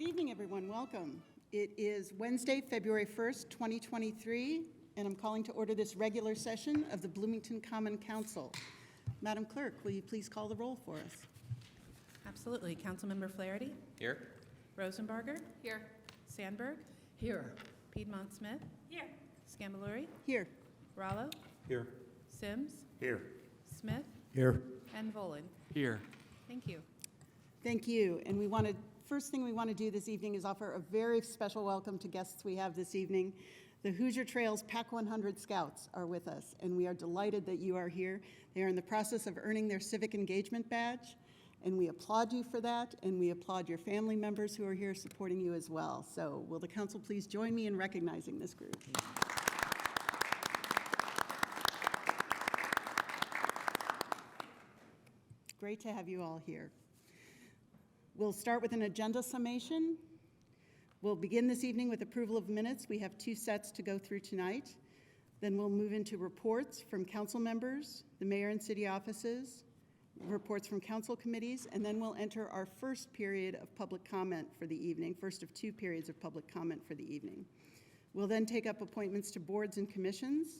Good evening, everyone. Welcome. It is Wednesday, February 1st, 2023, and I'm calling to order this regular session of the Bloomington Common Council. Madam Clerk, will you please call the roll for us? Absolutely. Councilmember Flaherty? Here. Rosenbarger? Here. Sandberg? Here. Piedmont Smith? Here. Scambaluri? Here. Rallo? Here. Sims? Here. Smith? Here. And Volan. Here. Thank you. Thank you. And first thing we want to do this evening is offer a very special welcome to guests we have this evening. The Hoosier Trails Pac 100 Scouts are with us, and we are delighted that you are here. They are in the process of earning their civic engagement badge, and we applaud you for that, and we applaud your family members who are here supporting you as well. So will the council please join me in recognizing this group? Great to have you all here. We'll start with an agenda summation. We'll begin this evening with approval of minutes. We have two sets to go through tonight. Then we'll move into reports from council members, the mayor and city offices, reports from council committees, and then we'll enter our first period of public comment for the evening, first of two periods of public comment for the evening. We'll then take up appointments to boards and commissions.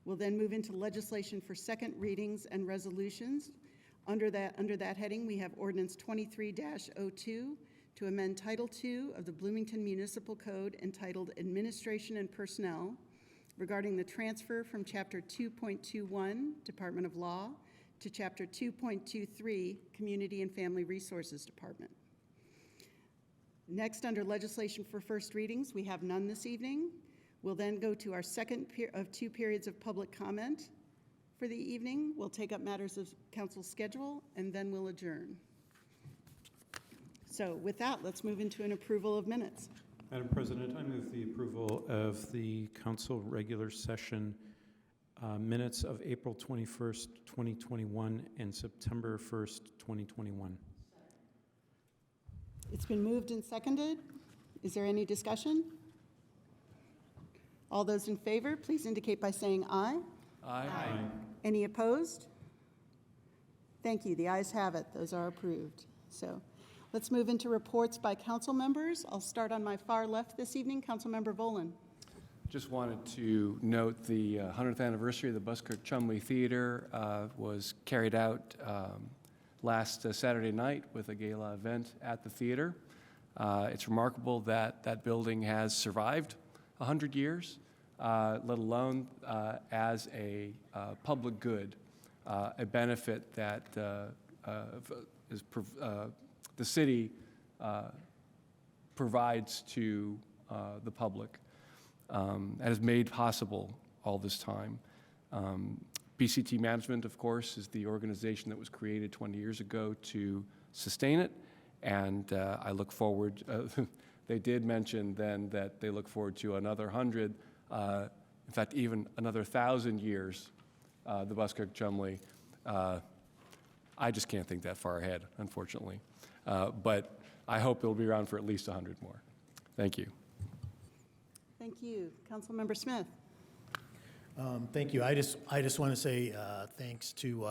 We'll then move into legislation for second readings and resolutions. Under that heading, we have Ordinance 23-02 to amend Title II of the Bloomington Municipal Code entitled Administration and Personnel regarding the transfer from Chapter 2.21, Department of Law, to Chapter 2.23, Community and Family Resources Department. Next, under legislation for first readings, we have none this evening. We'll then go to our second of two periods of public comment. For the evening, we'll take up matters of council's schedule, and then we'll adjourn. So with that, let's move into an approval of minutes. Madam President, I move the approval of the council regular session minutes of April 21st, 2021 and September 1st, 2021. It's been moved and seconded. Is there any discussion? All those in favor, please indicate by saying aye. Aye. Any opposed? Thank you. The ayes have it. Those are approved. So let's move into reports by council members. I'll start on my far left this evening. Councilmember Volan. Just wanted to note the 100th anniversary of the Buskirk-Chumley Theater was carried out last Saturday night with a gala event at the theater. It's remarkable that that building has survived 100 years. Let alone as a public good, a benefit that is the city provides to the public and is made possible all this time. BCT Management, of course, is the organization that was created 20 years ago to sustain it, and I look forward, they did mention then that they look forward to another 100, in fact, even another 1,000 years, the Buskirk-Chumley. I just can't think that far ahead, unfortunately. But I hope it'll be around for at least 100 more. Thank you. Thank you. Councilmember Smith. Thank you. I just want to say thanks to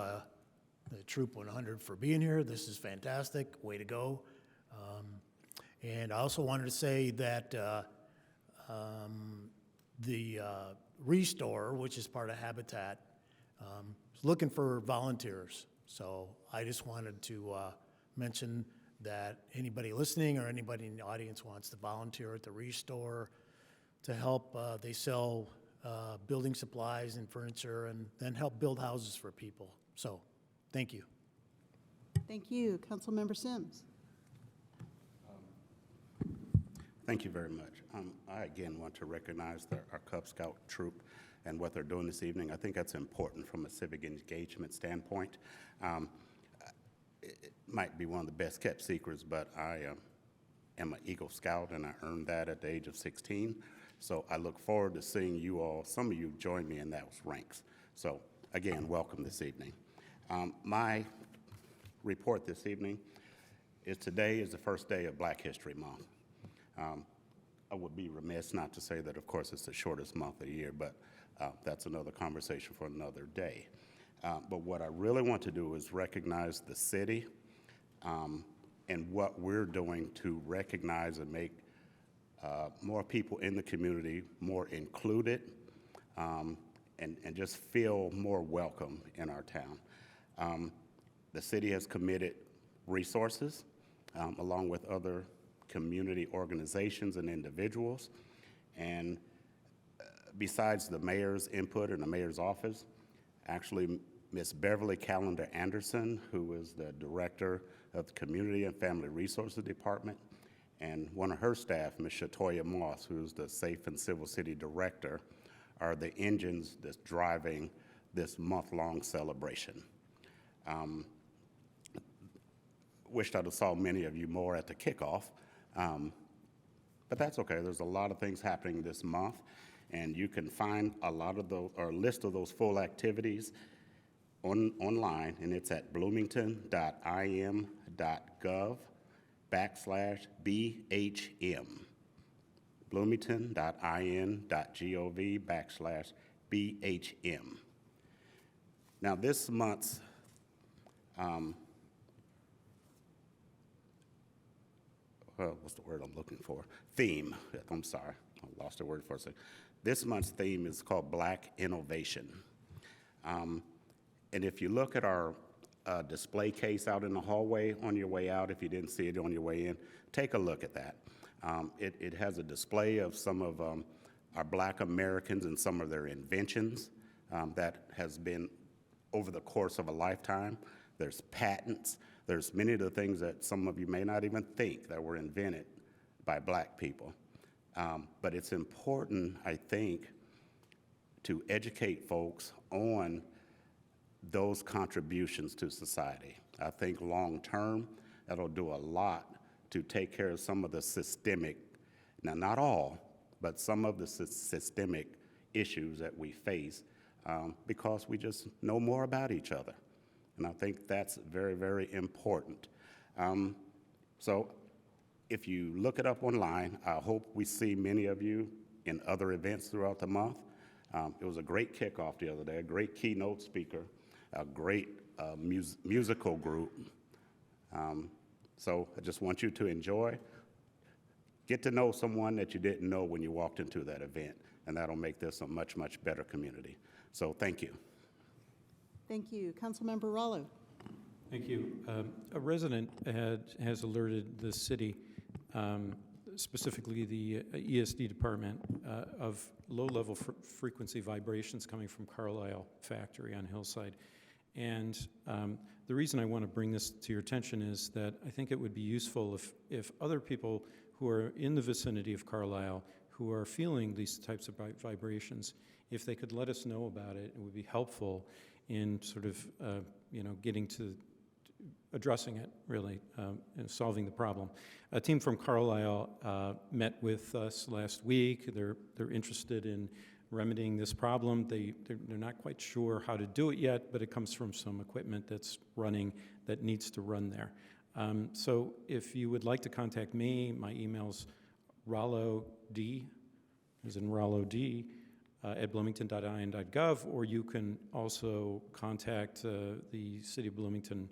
the Troop 100 for being here. This is fantastic. Way to go. And I also wanted to say that the Restore, which is part of Habitat, is looking for volunteers. So I just wanted to mention that anybody listening or anybody in the audience wants to volunteer at the Restore to help. They sell building supplies and furniture and then help build houses for people. So thank you. Thank you. Councilmember Sims. Thank you very much. I again want to recognize our Cub Scout troop and what they're doing this evening. I think that's important from a civic engagement standpoint. It might be one of the best kept secrets, but I am an Eagle Scout and I earned that at the age of 16. So I look forward to seeing you all, some of you join me in those ranks. So again, welcome this evening. My report this evening is today is the first day of Black History Month. I would be remiss not to say that, of course, it's the shortest month of the year, but that's another conversation for another day. But what I really want to do is recognize the city and what we're doing to recognize and make more people in the community more included, and just feel more welcome in our town. The city has committed resources along with other community organizations and individuals. And besides the mayor's input and the mayor's office, actually Ms. Beverly Callender Anderson, who is the director of the Community and Family Resources Department, and one of her staff, Ms. Shatoya Moss, who's the Safe and Civil City Director, are the engines that's driving this month-long celebration. Wished I'd have saw many of you more at the kickoff, but that's okay. There's a lot of things happening this month, and you can find a lot of those, or a list of those full activities online, and it's at bloomington.im.gov/BHM. bloomington.in.gov/BHM. Now, this month's what's the word I'm looking for? Theme. I'm sorry, I lost the word for a second. This month's theme is called Black Innovation. And if you look at our display case out in the hallway on your way out, if you didn't see it on your way in, take a look at that. It has a display of some of our Black Americans and some of their inventions that has been over the course of a lifetime. There's patents. There's many of the things that some of you may not even think that were invented by Black people. But it's important, I think, to educate folks on those contributions to society. I think long-term, that'll do a lot to take care of some of the systemic, now not all, but some of the systemic issues that we face because we just know more about each other. And I think that's very, very important. So if you look it up online, I hope we see many of you in other events throughout the month. It was a great kickoff the other day, a great keynote speaker, a great musical group. So I just want you to enjoy. Get to know someone that you didn't know when you walked into that event, and that'll make this a much, much better community. So thank you. Thank you. Councilmember Rollo. Thank you. A resident has alerted the city, specifically the ESD department, of low-level frequency vibrations coming from Carlisle factory on Hillside. And the reason I want to bring this to your attention is that I think it would be useful if other people who are in the vicinity of Carlisle who are feeling these types of vibrations, if they could let us know about it, it would be helpful in sort of, getting to addressing it, really, and solving the problem. A team from Carlisle met with us last week. They're interested in remedying this problem. They're not quite sure how to do it yet, but it comes from some equipment that's running that needs to run there. So if you would like to contact me, my email's rollod, as in Rollo D, at bloomington.in.gov, or you can also contact the City of Bloomington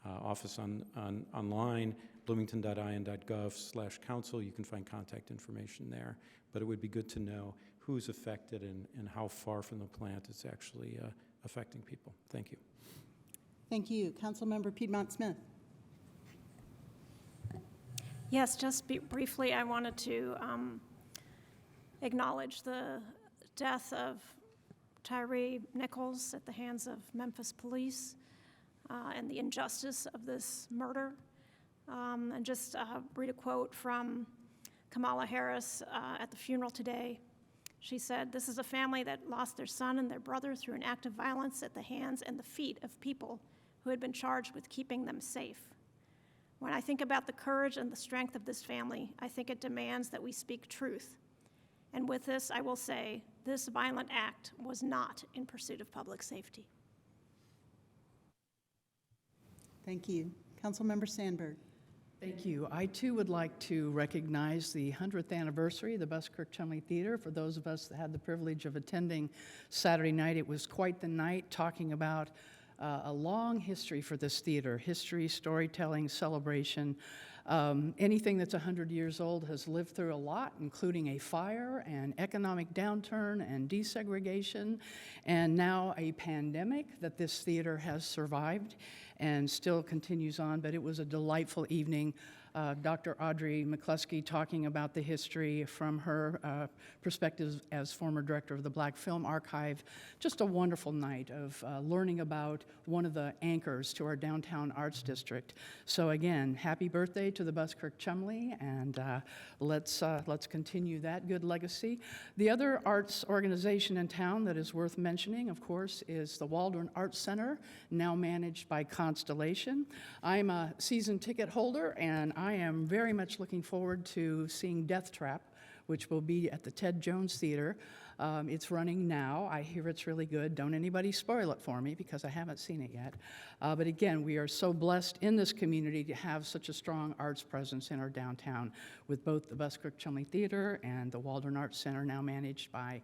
office online, bloomington.in.gov/council. You can find contact information there. But it would be good to know who's affected and how far from the plant it's actually affecting people. Thank you. Thank you. Councilmember Piedmont Smith. Yes, just briefly, I wanted to acknowledge the death of Tyree Nichols at the hands of Memphis police and the injustice of this murder. And just read a quote from Kamala Harris at the funeral today. She said, "This is a family that lost their son and their brother through an act of violence at the hands and the feet of people who had been charged with keeping them safe. When I think about the courage and the strength of this family, I think it demands that we speak truth. And with this, I will say, this violent act was not in pursuit of public safety." Thank you. Councilmember Sandberg. Thank you. I too would like to recognize the 100th anniversary of the Buskirk-Chumley Theater. For those of us that had the privilege of attending Saturday night, it was quite the night, talking about a long history for this theater, history, storytelling, celebration. Anything that's 100 years old has lived through a lot, including a fire and economic downturn and desegregation, and now a pandemic that this theater has survived and still continues on. But it was a delightful evening. Dr. Audrey McCluskey talking about the history from her perspective as former director of the Black Film Archive. Just a wonderful night of learning about one of the anchors to our downtown arts district. So again, happy birthday to the Buskirk Chumley, and let's continue that good legacy. The other arts organization in town that is worth mentioning, of course, is the Waldron Arts Center, now managed by Constellation. I'm a season ticket holder, and I am very much looking forward to seeing Death Trap, which will be at the Ted Jones Theater. It's running now. I hear it's really good. Don't anybody spoil it for me because I haven't seen it yet. But again, we are so blessed in this community to have such a strong arts presence in our downtown with both the Buskirk Chumley Theater and the Waldron Arts Center, now managed by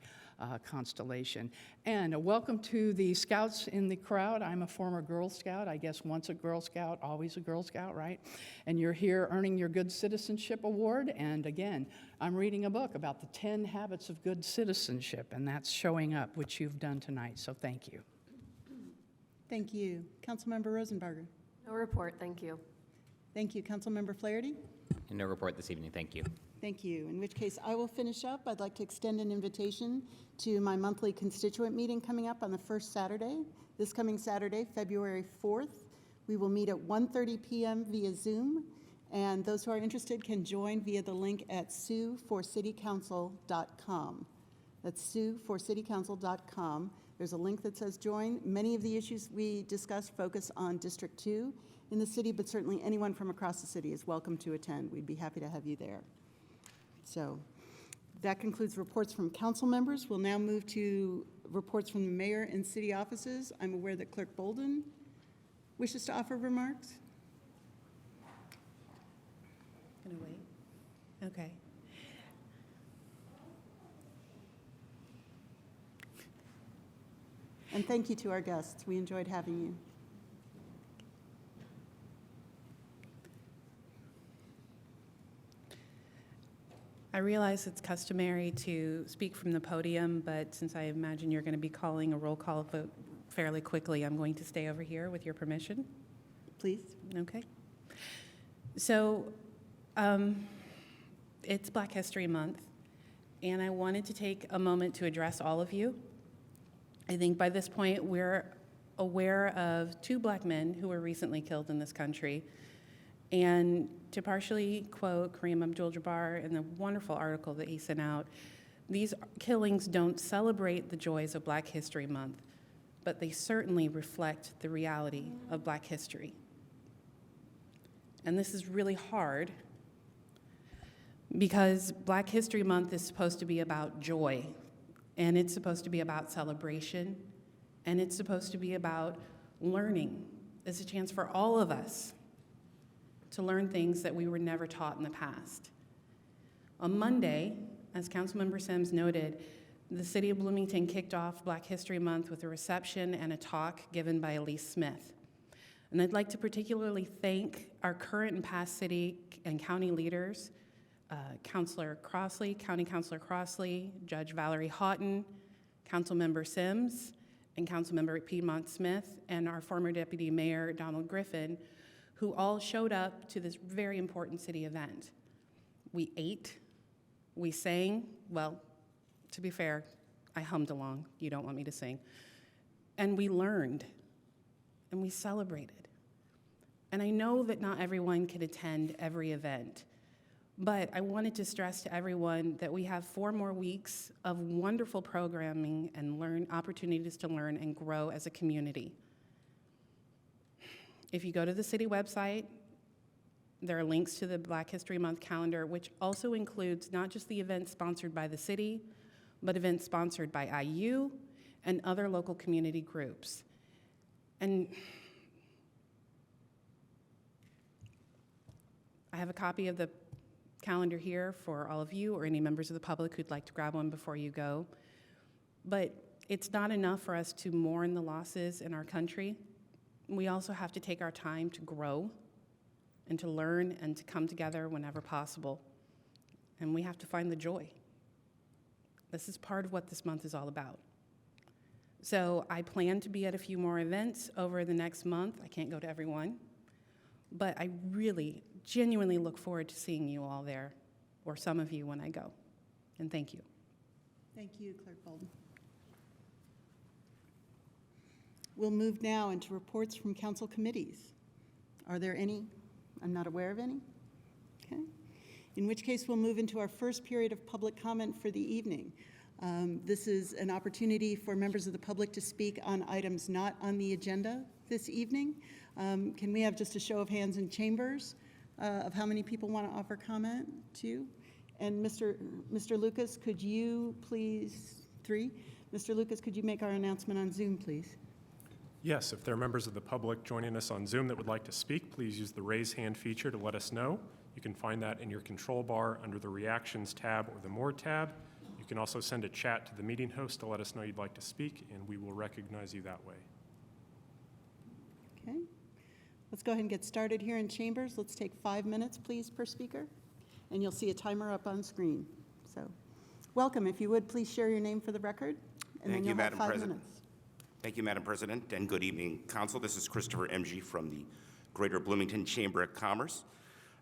Constellation. And a welcome to the Scouts in the crowd. I'm a former Girl Scout. I guess once a Girl Scout, always a Girl Scout, right? And you're here earning your Good Citizenship Award. And again, I'm reading a book about the 10 habits of good citizenship, and that's showing up, which you've done tonight. So thank you. Thank you. Councilmember Rosenbarger. No report, thank you. Thank you. Councilmember Flaherty. And no report this evening, thank you. Thank you. In which case, I will finish up. I'd like to extend an invitation to my monthly constituent meeting coming up on the first Saturday. This coming Saturday, February 4th. We will meet at 1:30 p.m. via Zoom, and those who are interested can join via the link at sueforcitycouncil.com. That's sueforcitycouncil.com. There's a link that says join. Many of the issues we discussed focus on District 2 in the city, but certainly anyone from across the city is welcome to attend. We'd be happy to have you there. So that concludes reports from council members. We'll now move to reports from the mayor and city offices. I'm aware that Clerk Bolden wishes to offer remarks. Gonna wait? Okay. And thank you to our guests. We enjoyed having you. I realize it's customary to speak from the podium, but since I imagine you're going to be calling a roll call vote fairly quickly, I'm going to stay over here with your permission. Please. Okay. So it's Black History Month, and I wanted to take a moment to address all of you. I think by this point we're aware of 2 Black men who were recently killed in this country. And to partially quote Kareem Abdul-Jabbar in the wonderful article that he sent out, these killings don't celebrate the joys of Black History Month, but they certainly reflect the reality of Black history. And this is really hard because Black History Month is supposed to be about joy, and it's supposed to be about celebration, and it's supposed to be about learning. It's a chance for all of us to learn things that we were never taught in the past. On Monday, as Councilmember Sims noted, the City of Bloomington kicked off Black History Month with a reception and a talk given by Elise Smith. And I'd like to particularly thank our current and past city and county leaders, Councilor Crossley, County Councilor Crossley, Judge Valerie Houghton, Councilmember Sims, and Councilmember Piedmont Smith, and our former Deputy Mayor Donald Griffin, who all showed up to this very important city event. We ate, we sang, well, to be fair, I hummed along, you don't want me to sing, and we learned, and we celebrated. And I know that not everyone can attend every event, but I wanted to stress to everyone that we have 4 more weeks of wonderful programming and opportunities to learn and grow as a community. If you go to the city website, there are links to the Black History Month calendar, which also includes not just the events sponsored by the city, but events sponsored by IU and other local community groups. And I have a copy of the calendar here for all of you or any members of the public who'd like to grab one before you go. But it's not enough for us to mourn the losses in our country. we also have to take our time to grow and to learn and to come together whenever possible. And we have to find the joy. This is part of what this month is all about. So I plan to be at a few more events over the next month. I can't go to everyone, but I really, genuinely look forward to seeing you all there, or some of you when I go. And thank you. Thank you, Clerk Bolden. We'll move now into reports from council committees. Are there any? I'm not aware of any. Okay. In which case, we'll move into our first period of public comment for the evening. This is an opportunity for members of the public to speak on items not on the agenda this evening. Can we have just a show of hands in chambers of how many people want to offer comment to? And Mr. Lucas, could you please, Mr. Lucas, could you make our announcement on Zoom, please? Yes, if there are members of the public joining us on Zoom that would like to speak, please use the raise hand feature to let us know. You can find that in your control bar under the Reactions tab or the More tab. You can also send a chat to the meeting host to let us know you'd like to speak, and we will recognize you that way. Okay. Let's go ahead and get started here in chambers. Let's take 5 minutes, please, per speaker. And you'll see a timer up on screen. So, welcome. If you would, please share your name for the record. And Thank then you, you'll have Madam 5 President. minutes. Thank you, Madam President, and good evening, Council. This is Christopher MG from the Greater Bloomington Chamber of Commerce.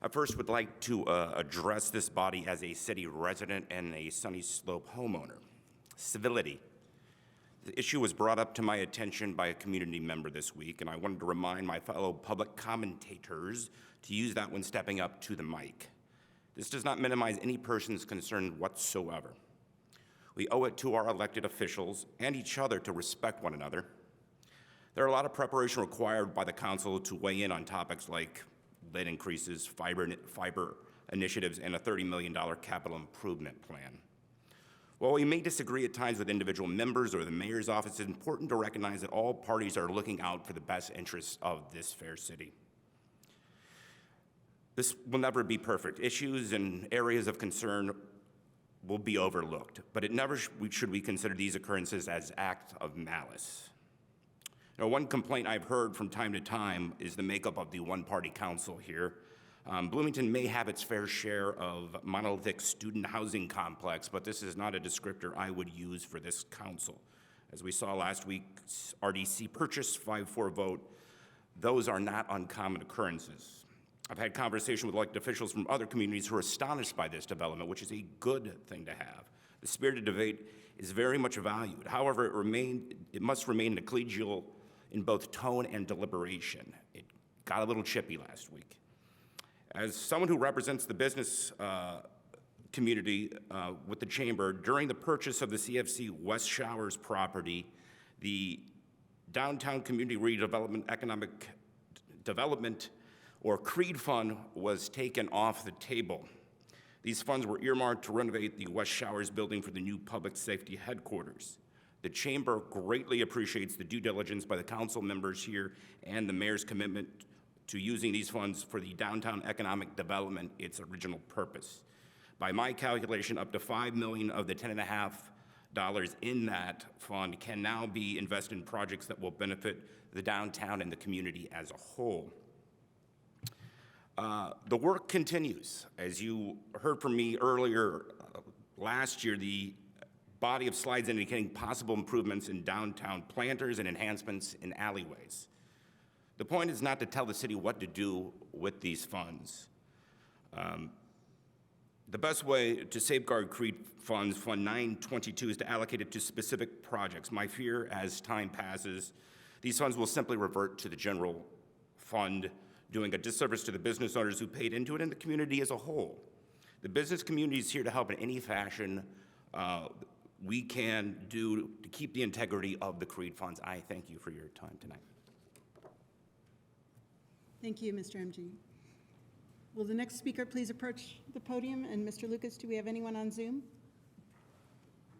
I first would like to address this body as a city resident and a Sunny Slope homeowner. Civility. The issue was brought up to my attention by a community member this week, and I wanted to remind my fellow public commentators to use that when stepping up to the mic. This does not minimize any person's concern whatsoever. We owe it to our elected officials and each other to respect one another. There are a lot of preparation required by the council to weigh in on topics like lead increases, fiber initiatives, and a $30 million capital improvement plan. While we may disagree at times with individual members or the mayor's office, it's important to recognize that all parties are looking out for the best interests of this fair city. This will never be perfect. Issues and areas of concern will be overlooked, but it never should we consider these occurrences as acts of malice. Now, one complaint I've heard from time to time is the makeup of the one-party council here. Bloomington may have its fair share of monolithic student housing complex, but this is not a descriptor I would use for this council. As we saw last week's RDC purchase 5-4 vote, those are not uncommon occurrences. I've had conversation with elected officials from other communities who are astonished by this development, which is a good thing to have. The spirit of debate is very much valued. However, it must remain collegial in both tone and deliberation. It got a little chippy last week. As someone who represents the business community with the chamber, during the purchase of the CFC West Showers property, the Downtown Community Redevelopment Economic Development, or CREED fund, was taken off the table. These funds were earmarked to renovate the West Showers building for the new public safety headquarters. The chamber greatly appreciates the due diligence by the council members here and the mayor's commitment to using these funds for the downtown economic development, its original purpose. By my calculation, up to $5 million of the $10.5 in that fund can now be invested in projects that will benefit the downtown and the community as a whole. The work continues. As you heard from me earlier last year, the body of slides indicating possible improvements in downtown planters and enhancements in alleyways. The point is not to tell the city what to do with these funds. The best way to safeguard CREED funds, Fund 922, is to allocate it to specific projects. My fear, as time passes, these funds will simply revert to the general fund, doing a disservice to the business owners who paid into it and the community as a whole. The business community is here to help in any fashion we can do to keep the integrity of the CREED funds. I thank you for your time tonight. Thank you, Mr. MG. Will the next speaker please approach the podium? And Mr. Lucas, do we have anyone on Zoom?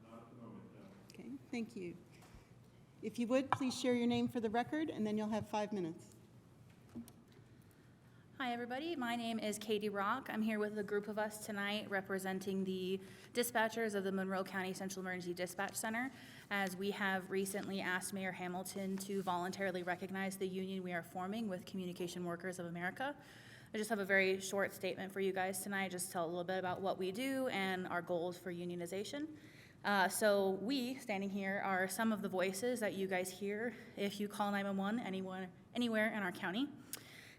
Not at the moment, no. Okay, thank you. If you would, please share your name for the record, and then you'll have 5 minutes. Hi, everybody. My name is Katie Rock. I'm here with a group of us tonight representing the dispatchers of the Monroe County Central Emergency Dispatch Center, as we have recently asked Mayor Hamilton to voluntarily recognize the union we are forming with Communication Workers of America. I just have a very short statement for you guys tonight, just tell a little bit about what we do and our goals for unionization. So we, standing here, are some of the voices that you guys hear if you call 911 anywhere in our county.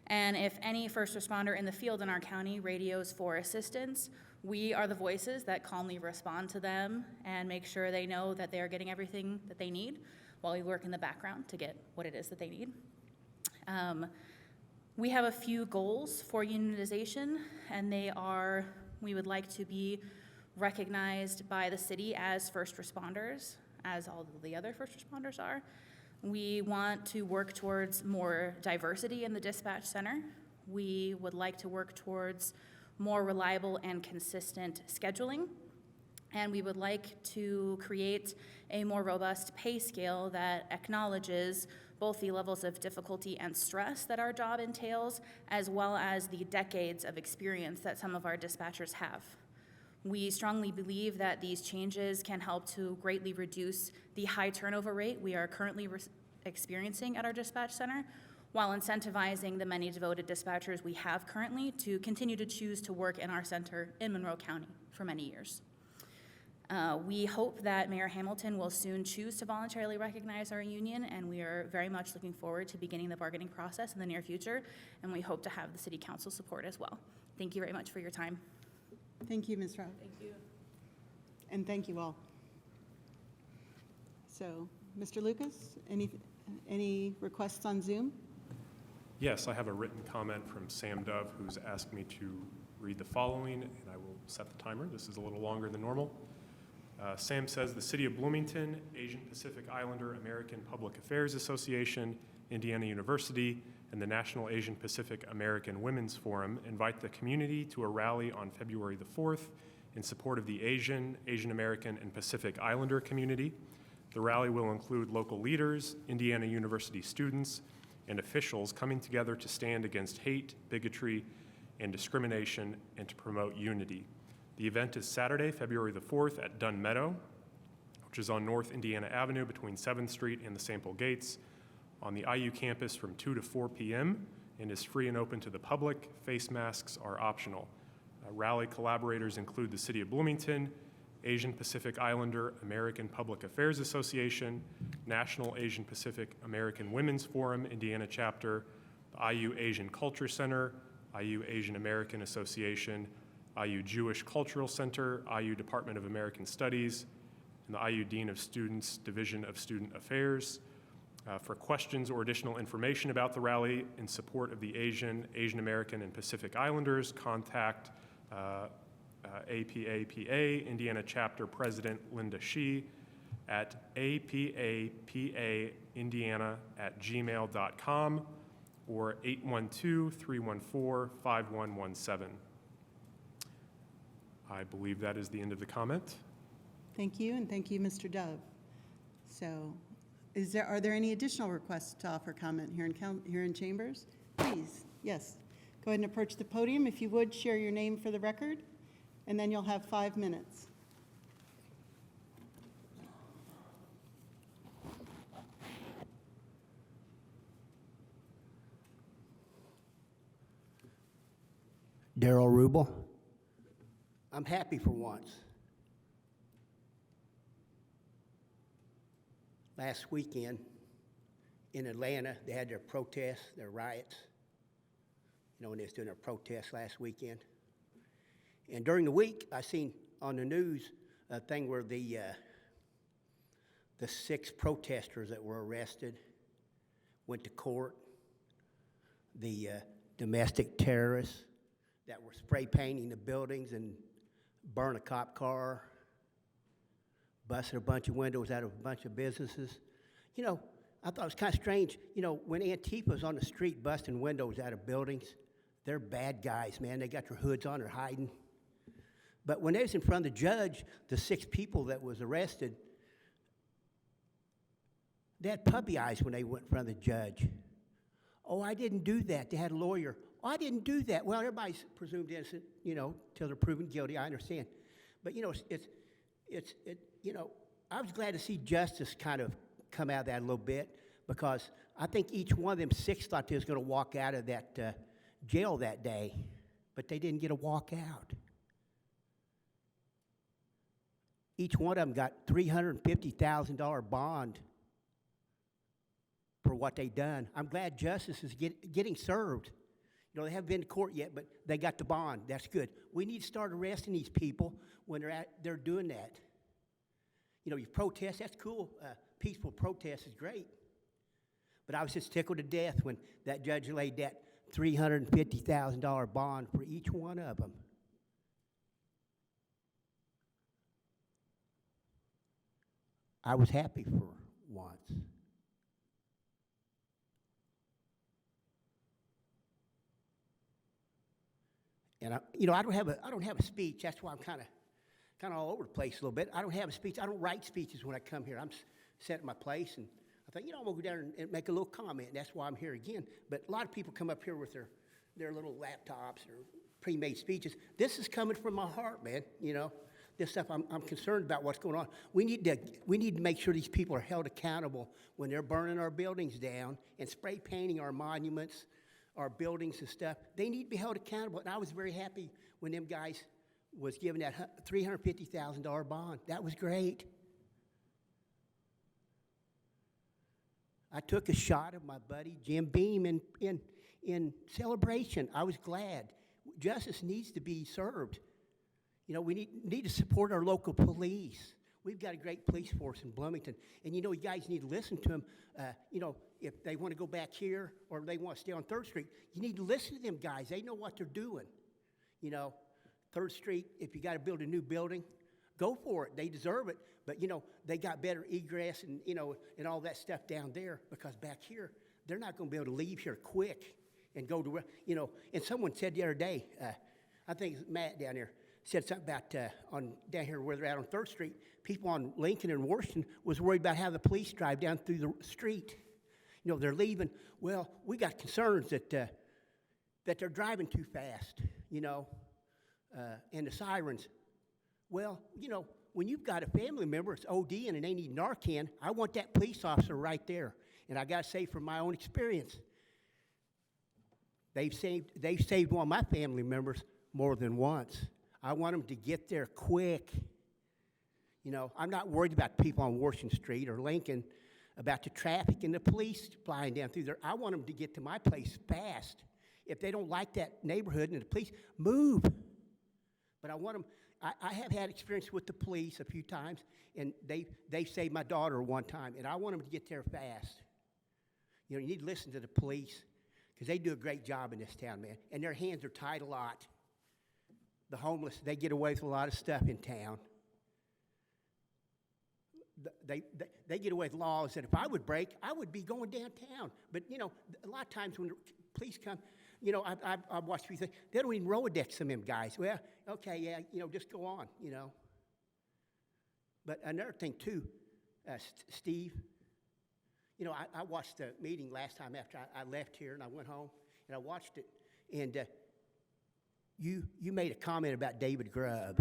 And if any first responder in the field in our county radios for assistance, we are the voices that calmly respond to them and make sure they know that they are getting everything that they need while we work in the background to get what it is that they need. We have a few goals for unionization, and they are, we would like to be recognized by the city as first responders, as all of the other first responders are. We want to work towards more diversity in the dispatch center. We would like to work towards more reliable and consistent scheduling. And we would like to create a more robust pay scale that acknowledges both the levels of difficulty and stress that our job entails, as well as the decades of experience that some of our dispatchers have. We strongly believe that these changes can help to greatly reduce the high turnover rate we are currently experiencing at our dispatch center, while incentivizing the many devoted dispatchers we have currently to continue to choose to work in our center in Monroe County for many years. We hope that Mayor Hamilton will soon choose to voluntarily recognize our union, and we are very much looking forward to beginning the bargaining process in the near future, and we hope to have the City Council support as well. Thank you very much for your time. Thank you, Ms. Rowe. Thank you. And thank you all. So, Mr. Lucas, any requests on Zoom? Yes, I have a written comment from Sam Dove, who's asked me to read the following, and I will set the timer. This is a little longer than normal. Sam says, the City of Bloomington, Asian Pacific Islander American Public Affairs Association, Indiana University, and the National Asian Pacific American Women's Forum invite the community to a rally on February the 4th in support of the Asian, Asian American, and Pacific Islander community. The rally will include local leaders, Indiana University students, and officials coming together to stand against hate, bigotry, and discrimination, and to promote unity. The event is Saturday, February the 4th at Dunn Meadow, which is on North Indiana Avenue between 7th Street and the Sample Gates, on the IU campus from 2 to 4 p.m. and is free and open to the public. Face masks are optional. Rally collaborators include the City of Bloomington, Asian Pacific Islander American Public Affairs Association, National Asian Pacific American Women's Forum, Indiana chapter, the IU Asian Culture Center, IU Asian American Association, IU Jewish Cultural Center, IU Department of American Studies, and the IU Dean of Students, Division of Student Affairs. For questions or additional information about the rally in support of the Asian, Asian American, and Pacific Islanders, contact APAPA Indiana Chapter President Linda Shee at apapaindiana@gmail.com or 812-314-5117. I believe that is the end of the comment. Thank you, and thank you, Mr. Dove. So, are there any additional requests to offer comment here in Chambers? Please, yes. Go ahead and approach the podium. If you would, share your name for the record, and then you'll have 5 minutes. Darrell Rubel. I'm happy for once. Last weekend in Atlanta, they had their protests, their riots. You know, when they was doing their protests last weekend. And during the week, I seen on the news a thing where the 6 protesters that were arrested went to court. The domestic terrorists that were spray painting the buildings and burned a cop car, busted a bunch of windows out of a bunch of businesses. You know, I thought it was kind of strange. You know, when Antifa's on the street busting windows out of buildings, they're bad guys, man. They got their hoods on, they're hiding. But when they was in front of the judge, the 6 people that was arrested, they had puppy eyes when they went in front of the judge. Oh, I didn't do that. They had a lawyer I didn't do that. Well, everybody's presumed innocent, you know, till they're proven guilty. I understand. But, you know, you know, I was glad to see justice kind of come out of that a little bit, because I think each one of them six thought they was going to walk out of that jail that day, but they didn't get to walk out. Each one of them got $350,000 bond for what they done. I'm glad justice is getting served. You know, they haven't been to court yet, but they got the bond. That's good. We need to start arresting these people when they're doing that. You know, you protest, that's cool. Peaceful protest is great. But I was just tickled to death when that judge laid that $350,000 bond for each one of them. I was happy for once. And you know, I don't have a speech. That's why I'm kind of all over the place a little bit. I don't have a speech. I don't write speeches when I come here. I'm set at my place, and I thought, you know, I'm gonna go down and make a little comment. That's why I'm here again. But a lot of people come up here with their little laptops or pre-made speeches. This is coming from my heart, man. You know, this stuff. I'm concerned about what's going on. We need to make sure these people are held accountable when they're burning our buildings down and spray painting our monuments, our buildings and stuff. They need to be held accountable. And I was very happy when them guys was given that $350,000 bond. That was great. I took a shot of my buddy Jim Beam in celebration. I was glad. Justice needs to be served. You know, we need to support our local police. We've got a great police force in Bloomington. And, you know, you guys need to listen to them. You know, if they want to go back here or they want to stay on 3rd Street, you need to listen to them guys. They know what they're doing. You know, 3rd Street, if you got to build a new building, go for it. They deserve it. But, you know, they got better egress and, you know, and all that stuff down there, because back here, they're not going to be able to leave here quick and go to, you know. And someone said the other day, I think it's Matt down there, said something about down here where they're at on 3rd Street, people on Lincoln and Washington was worried about how the police drive down through the street. You know, they're leaving. Well, we got concerns that they're driving too fast, you know, and the sirens. Well, you know, when you've got a family member that's ODing and they need Narcan, I want that police officer right there. And I got to say, from my own experience, they've saved one of my family members more than once. I want them to get there quick. You know, I'm not worried about people on Washington Street or Lincoln, about the traffic and the police flying down through there. I want them to get to my place fast. If they don't like that neighborhood and the police, move. But I want them, I have had experience with the police a few times, and they saved my daughter one time, and I want them to get there fast. You know, you need to listen to the police, because they do a great job in this town, man, and their hands are tied a lot. The homeless, they get away with a lot of stuff in town. They get away with laws that if I would break, I would be going downtown. But, you know, a lot of times when the police come, you know, I've watched people think, they don't even Rolodex some of them guys. Well, okay, yeah, you know, just go on, you know. But another thing, too, Steve, you know, I watched the meeting last time after I left here, and I went home, and I watched it, and you made a comment about David Grubb.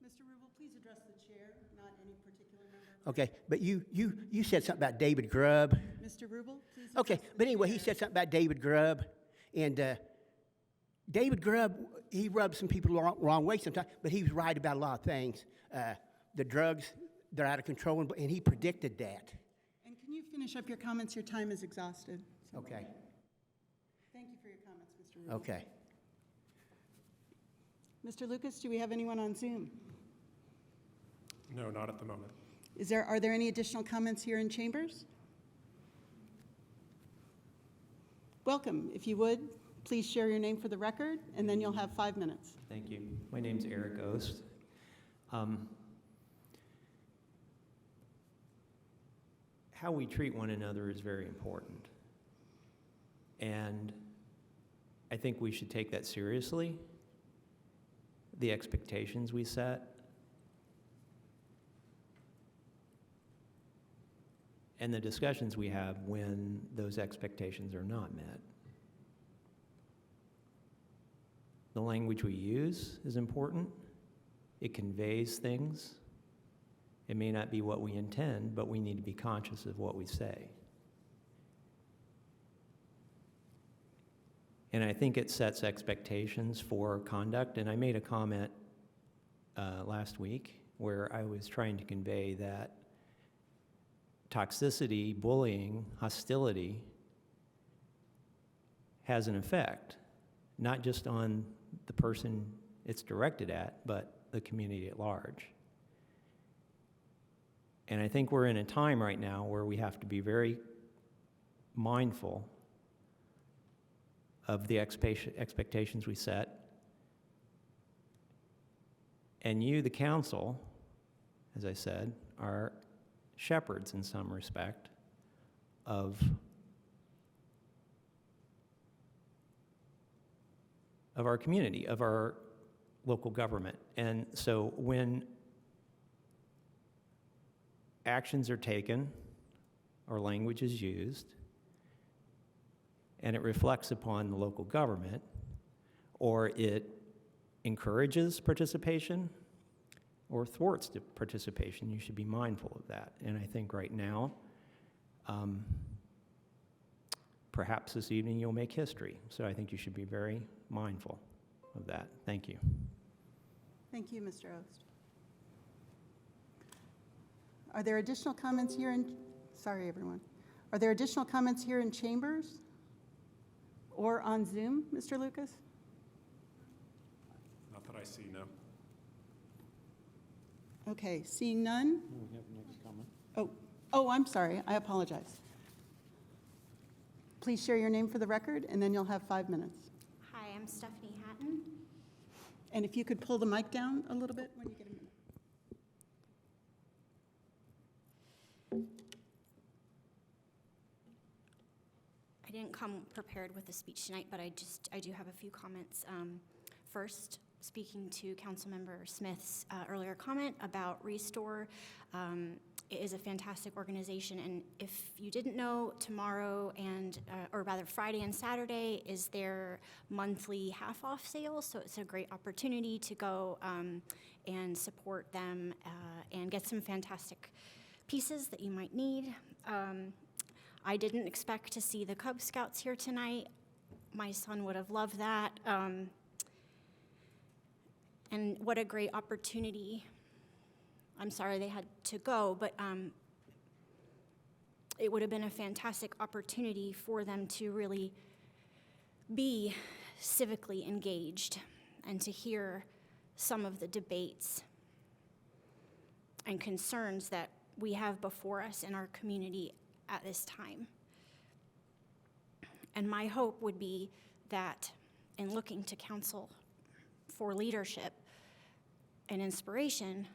Mr. Rubel, please address the chair, not any particular member. Okay, but you said something about David Grubb. Mr. Rubel, please. Okay, but anyway, he said something about David Grubb, and David Grubb, he rubbed some people the wrong way sometimes, but he was right about a lot of things. The drugs, they're out of control, and he predicted that. And can you finish up your comments? Your time is exhausted. So Okay. Thank you for your comments, Mr. Rubel. Okay. Mr. Lucas, do we have anyone on Zoom? No, not at the moment. Are there any additional comments here in chambers? Welcome. If you would, please share your name for the record, and then you'll have 5 minutes. Thank you. My name's Eric Ost. How we treat one another is very important. And I think we should take that seriously. The expectations we set, and the discussions we have when those expectations are not met. The language we use is important. It conveys things. It may not be what we intend, but we need to be conscious of what we say. And I think it sets expectations for conduct. And I made a comment last week where I was trying to convey that toxicity, bullying, hostility has an effect, not just on the person it's directed at, but the community at large. And I think we're in a time right now where we have to be very mindful of the expectations we set. And you, the council, as I said, are shepherds in some respect of our community, of our local government. And so when actions are taken or language is used and it reflects upon the local government, or it encourages participation or thwarts the participation, you should be mindful of that. And I think right now, perhaps this evening you'll make history. So I think you should be very mindful of that. Thank you. Thank you, Mr. Ost. Are there additional comments here in, sorry everyone. Are there additional comments here in chambers or on Zoom, Mr. Lucas? Not that I see, no. Okay, seeing none? We have next comment. Oh, I'm sorry, I apologize. Please share your name for the record, and then you'll have 5 minutes. Hi, I'm Stephanie Hatton. And if you could pull the mic down a little bit when you get a minute. I didn't come prepared with a speech tonight, but I do have a few comments. First, speaking to Councilmember Smith's earlier comment about Restore, it is a fantastic organization, and if you didn't know, tomorrow or rather Friday and Saturday is their monthly half-off sale, so it's a great opportunity to go and support them and get some fantastic pieces that you might need. I didn't expect to see the Cub Scouts here tonight. My son would have loved that. And what a great opportunity. I'm sorry they had to go, but it would have been a fantastic opportunity for them to really be civically engaged and to hear some of the debates and concerns that we have before us in our community at this time. And my hope would be that in looking to council for leadership and inspiration,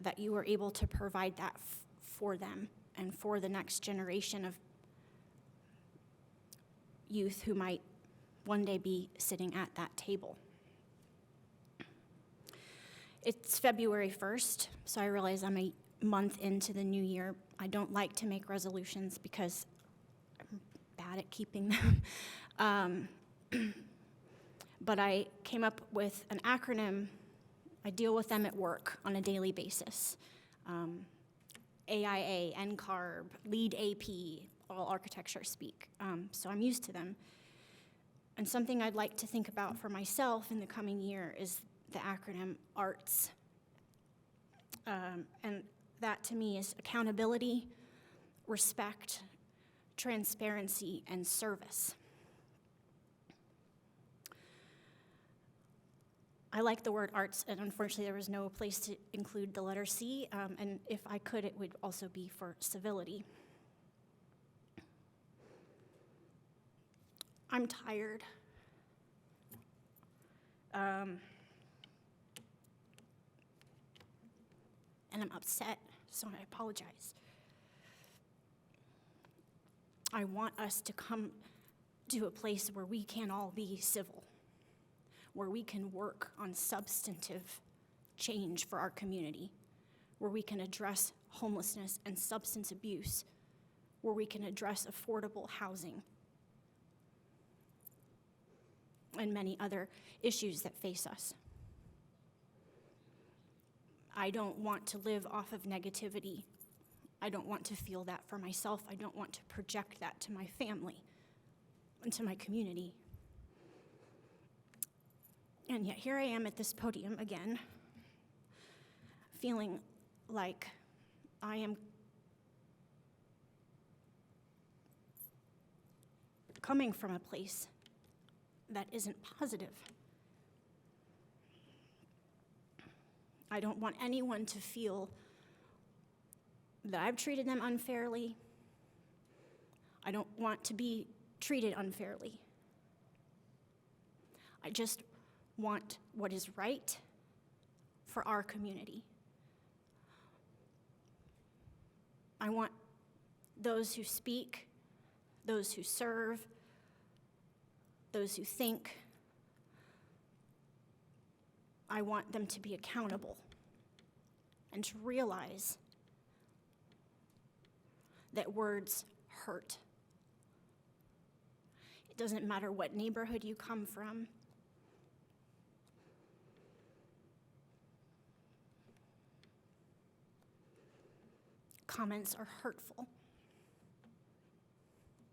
that you were able to provide that for them and for the next generation of youth who might one day be sitting at that table. It's February 1st, so I realize I'm a month into the new year. I don't like to make resolutions because I'm bad at keeping them. But I came up with an acronym. I deal with them at work on a daily basis. AIA, NCARB, LEAD AP, all architecture speak. So I'm used to them. And something I'd like to think about for myself in the coming year is the acronym ARTS. And that to me is accountability, respect, transparency, and service. I like the word arts, and unfortunately there was no place to include the letter C, and if I could, it would also be for civility. I'm tired. And I'm upset, so I apologize. I want us to come to a place where we can all be civil, where we can work on substantive change for our community, where we can address homelessness and substance abuse, where we can address affordable housing. and many other issues that face us. I don't want to live off of negativity. I don't want to feel that for myself. I don't want to project that to my family and to my community. And yet here I am at this podium again, feeling like I am coming from a place that isn't positive. I don't want anyone to feel that I've treated them unfairly. I don't want to be treated unfairly. I just want what is right for our community. I want those who speak, those who serve, those who think, I want them to be accountable and to realize that words hurt. It doesn't matter what neighborhood you come from. Comments are hurtful.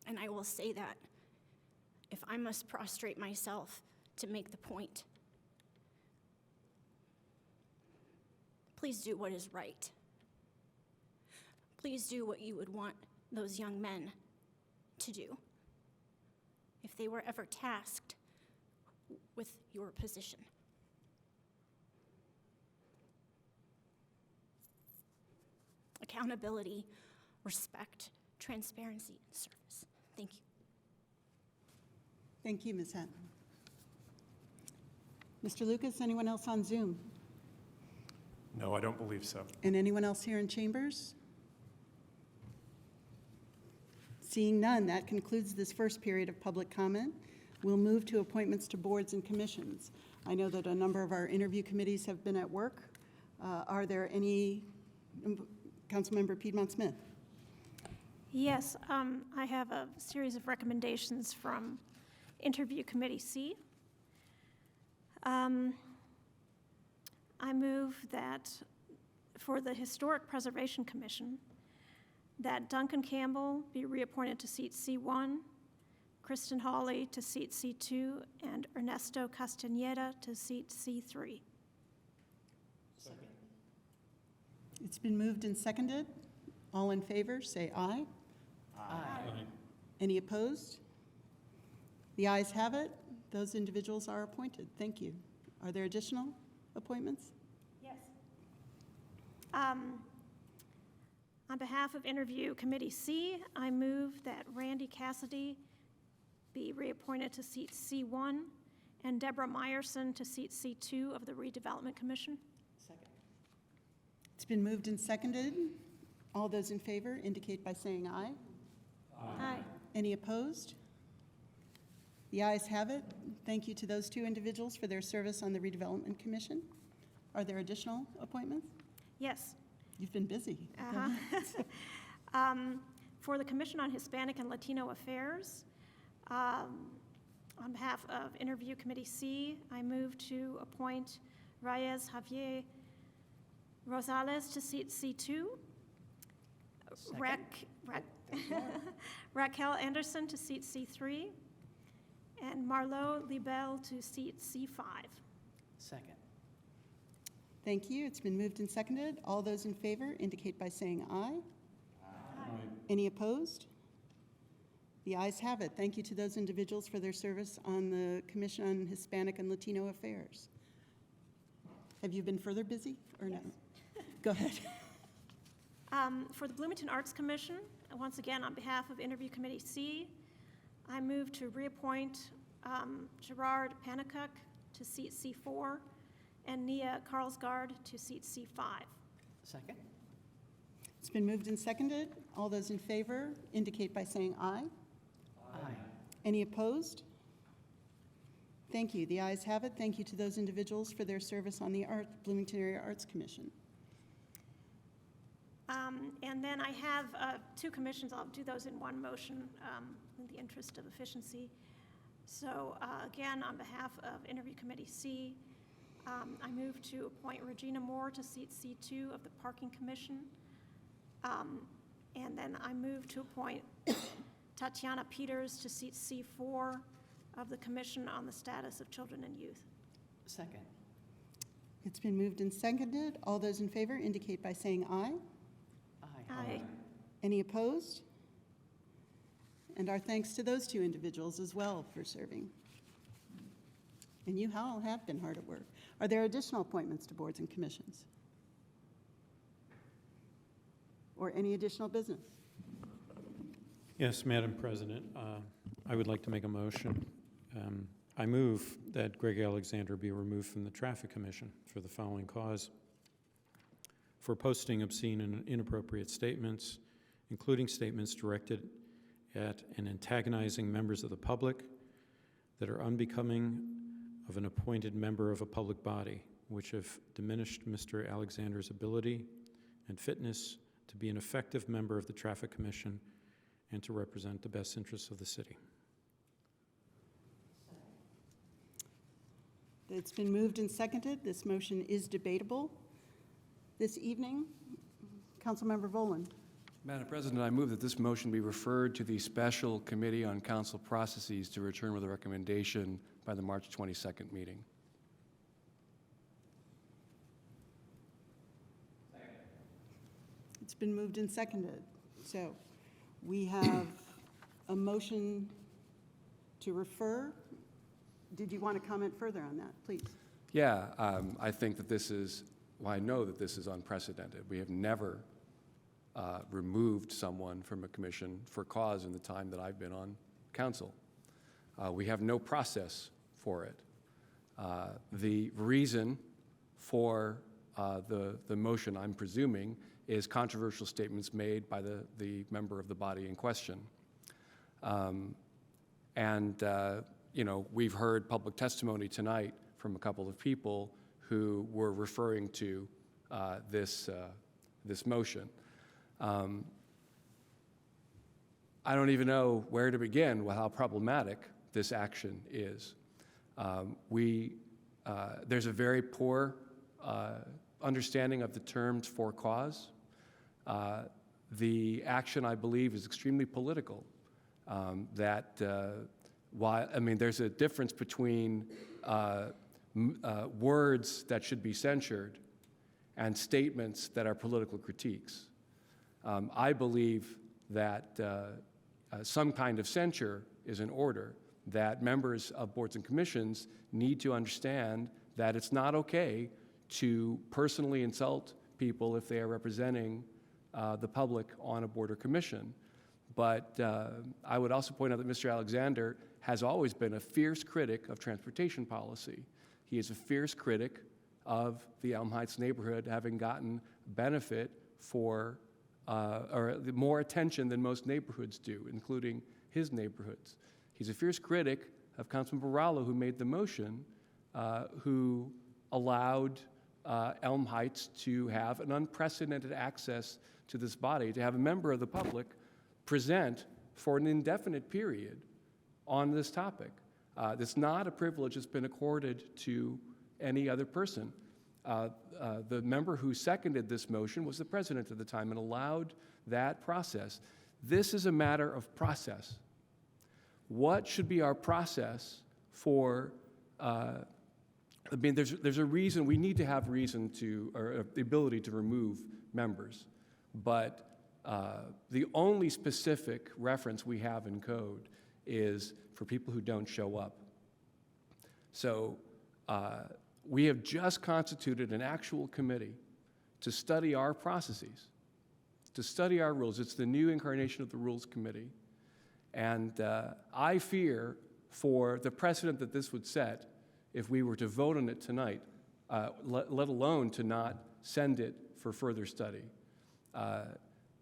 And I will say that if I must prostrate myself to make the point. Please do what is right. Please do what you would want those young men to do if they were ever tasked with your position. Accountability, respect, transparency, and service. Thank you. Thank you, Ms. Hatton. Mr. Lucas, anyone else on Zoom? No, I don't believe so. And anyone else here in chambers? Seeing none, that concludes this first period of public comment. We'll move to appointments to boards and commissions. I know that a number of our interview committees have been at work. Are there any, Councilmember Piedmont Smith? Yes, I have a series of recommendations from Interview Committee C. I move that for the Historic Preservation Commission, that Duncan Campbell be reappointed to seat C1, Kristen Hawley to seat C2, and Ernesto Castañeda to seat C3. Second. It's been moved and seconded. All in favor, say aye. Aye. Any opposed? The ayes have it. Those individuals are appointed. Thank you. Are there additional appointments? Yes. On behalf of Interview Committee C, I move that Randy Cassidy be reappointed to seat C1 and Deborah Meyerson to seat C2 of the Redevelopment Commission. Second. It's been moved and seconded. All those in favor indicate by saying aye. Aye. Any opposed? The ayes have it. Thank you to those two individuals for their service on the Redevelopment Commission. Are there additional appointments? Yes. You've been busy. For the Commission on Hispanic and Latino Affairs, on behalf of Interview Committee C, I move to appoint Reyes Javier Rosales to seat C2, Raquel Anderson to seat C3, and Marlo Liebel to seat C5. Second. Thank you. It's been moved and seconded. All those in favor indicate by saying aye. Aye. Any opposed? The ayes have it. Thank you to those individuals for their service on the Commission on Hispanic and Latino Affairs. Have you been further busy or no? Go ahead. For the Bloomington Arts Commission, once again, on behalf of Interview Committee C, I move to reappoint Gerard Panikuk to seat C4 and Nia Carlsgaard to seat C5. Second. It's been moved and seconded. All those in favor indicate by saying aye. Aye. Any opposed? Thank you. The ayes have it. Thank you to those individuals for their service on the Bloomington Area Arts Commission. And then I have two commissions. I'll do those in one motion in the interest of efficiency. So again, on behalf of Interview Committee C, I move to appoint Regina Moore to seat C2 of the Parking Commission. And then I move to appoint Tatiana Peters to seat C4 of the Commission on the Status of Children and Youth. Second. It's been moved and seconded. All those in favor indicate by saying aye. Aye. Any opposed? And our thanks to those two individuals as well for serving. And you all have been hard at work. Are there additional appointments to boards and commissions? Or any additional business? Yes, Madam President, I would like to make a motion. I move that Greg Alexander be removed from the Traffic Commission for the following cause: for posting obscene and inappropriate statements, including statements directed at and antagonizing members of the public that are unbecoming of an appointed member of a public body, which have diminished Mr. Alexander's ability and fitness to be an effective member of the Traffic Commission and to represent the best interests of the city. It's been moved and seconded. This motion is debatable. This evening, Councilmember Volan. Madam President, I move that this motion be referred to the Special Committee on Council Processes to return with a recommendation by the March 22nd meeting. It's been moved and seconded. So we have a motion to refer. Did you want to comment further on that, please? Yeah, I think that this is, well, I know that this is unprecedented. We have never removed someone from a commission for cause in the time that I've been on council. We have no process for it. The reason for the motion, I'm presuming, is controversial statements made by the member of the body in question. You know, we've heard public testimony tonight from a couple of people who were referring to this motion. I don't even know where to begin with how problematic this action is. There's a very poor understanding of the terms for cause. The action, I believe, is extremely political. There's a difference between words that should be censured and statements that are political critiques. I believe that some kind of censure is in order, that members of boards and commissions need to understand that it's not okay to personally insult people if they are representing the public on a board or commission. But I would also point out that Mr. Alexander has always been a fierce critic of transportation policy. He is a fierce critic of the Elm Heights neighborhood having gotten benefit for or more attention than most neighborhoods do, including his neighborhoods. He's a fierce critic of Councilman Barallo, who made the motion, who allowed Elm Heights to have an unprecedented access to this body, to have a member of the public present for an indefinite period on this topic. It's not a privilege that's been accorded to any other person. The member who seconded this motion was the president at the time and allowed that process. This is a matter of process. What should be our process for, there's a reason, we need to have reason to, or the ability to remove members, but the only specific reference we have in code is for people who don't show up. So we have just constituted an actual committee to study our processes, to study our rules. It's the new incarnation of the Rules Committee. And I fear for the precedent that this would set if we were to vote on it tonight, let alone to not send it for further study.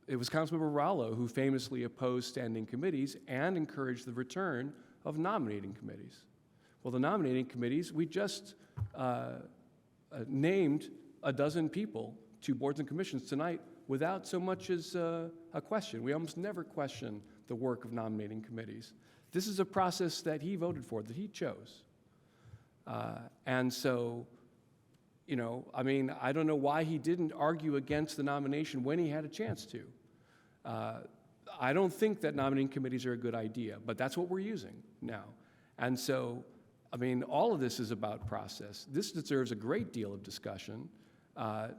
It was Councilmember Barallo who famously opposed standing committees and encouraged the return of nominating committees. Well, the nominating committees, we just named a dozen people to boards and commissions tonight without so much as a question. We almost never question the work of nominating committees. This is a process that he voted for, that he chose. And so, you know, I mean, I don't know why he didn't argue against the nomination when he had a chance to. I don't think that nominating committees are a good idea, but that's what we're using now. And so, I mean, all of this is about process. This deserves a great deal of discussion,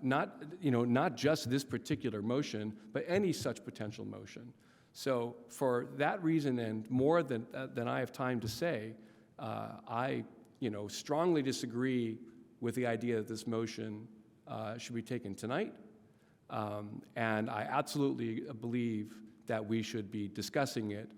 not just this particular motion, but any such potential motion. So for that reason and more than I have time to say, I strongly disagree with the idea that this motion should be taken tonight. And I absolutely believe that we should be discussing it.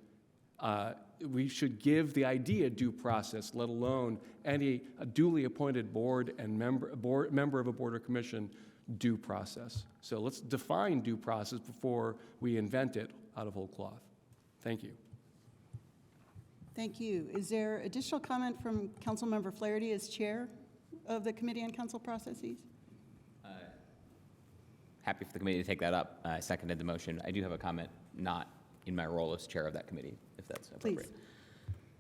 We should give the idea due process, let alone any duly appointed board and member of a board or commission due process. So let's define due process before we invent it out of whole cloth. Thank you. Thank you. Is there additional comment from Councilmember Flaherty as chair of the Committee on Council Processes? Happy for the committee to take that up. I seconded the motion. I do have a comment, not in my role as chair of that committee, if that's appropriate.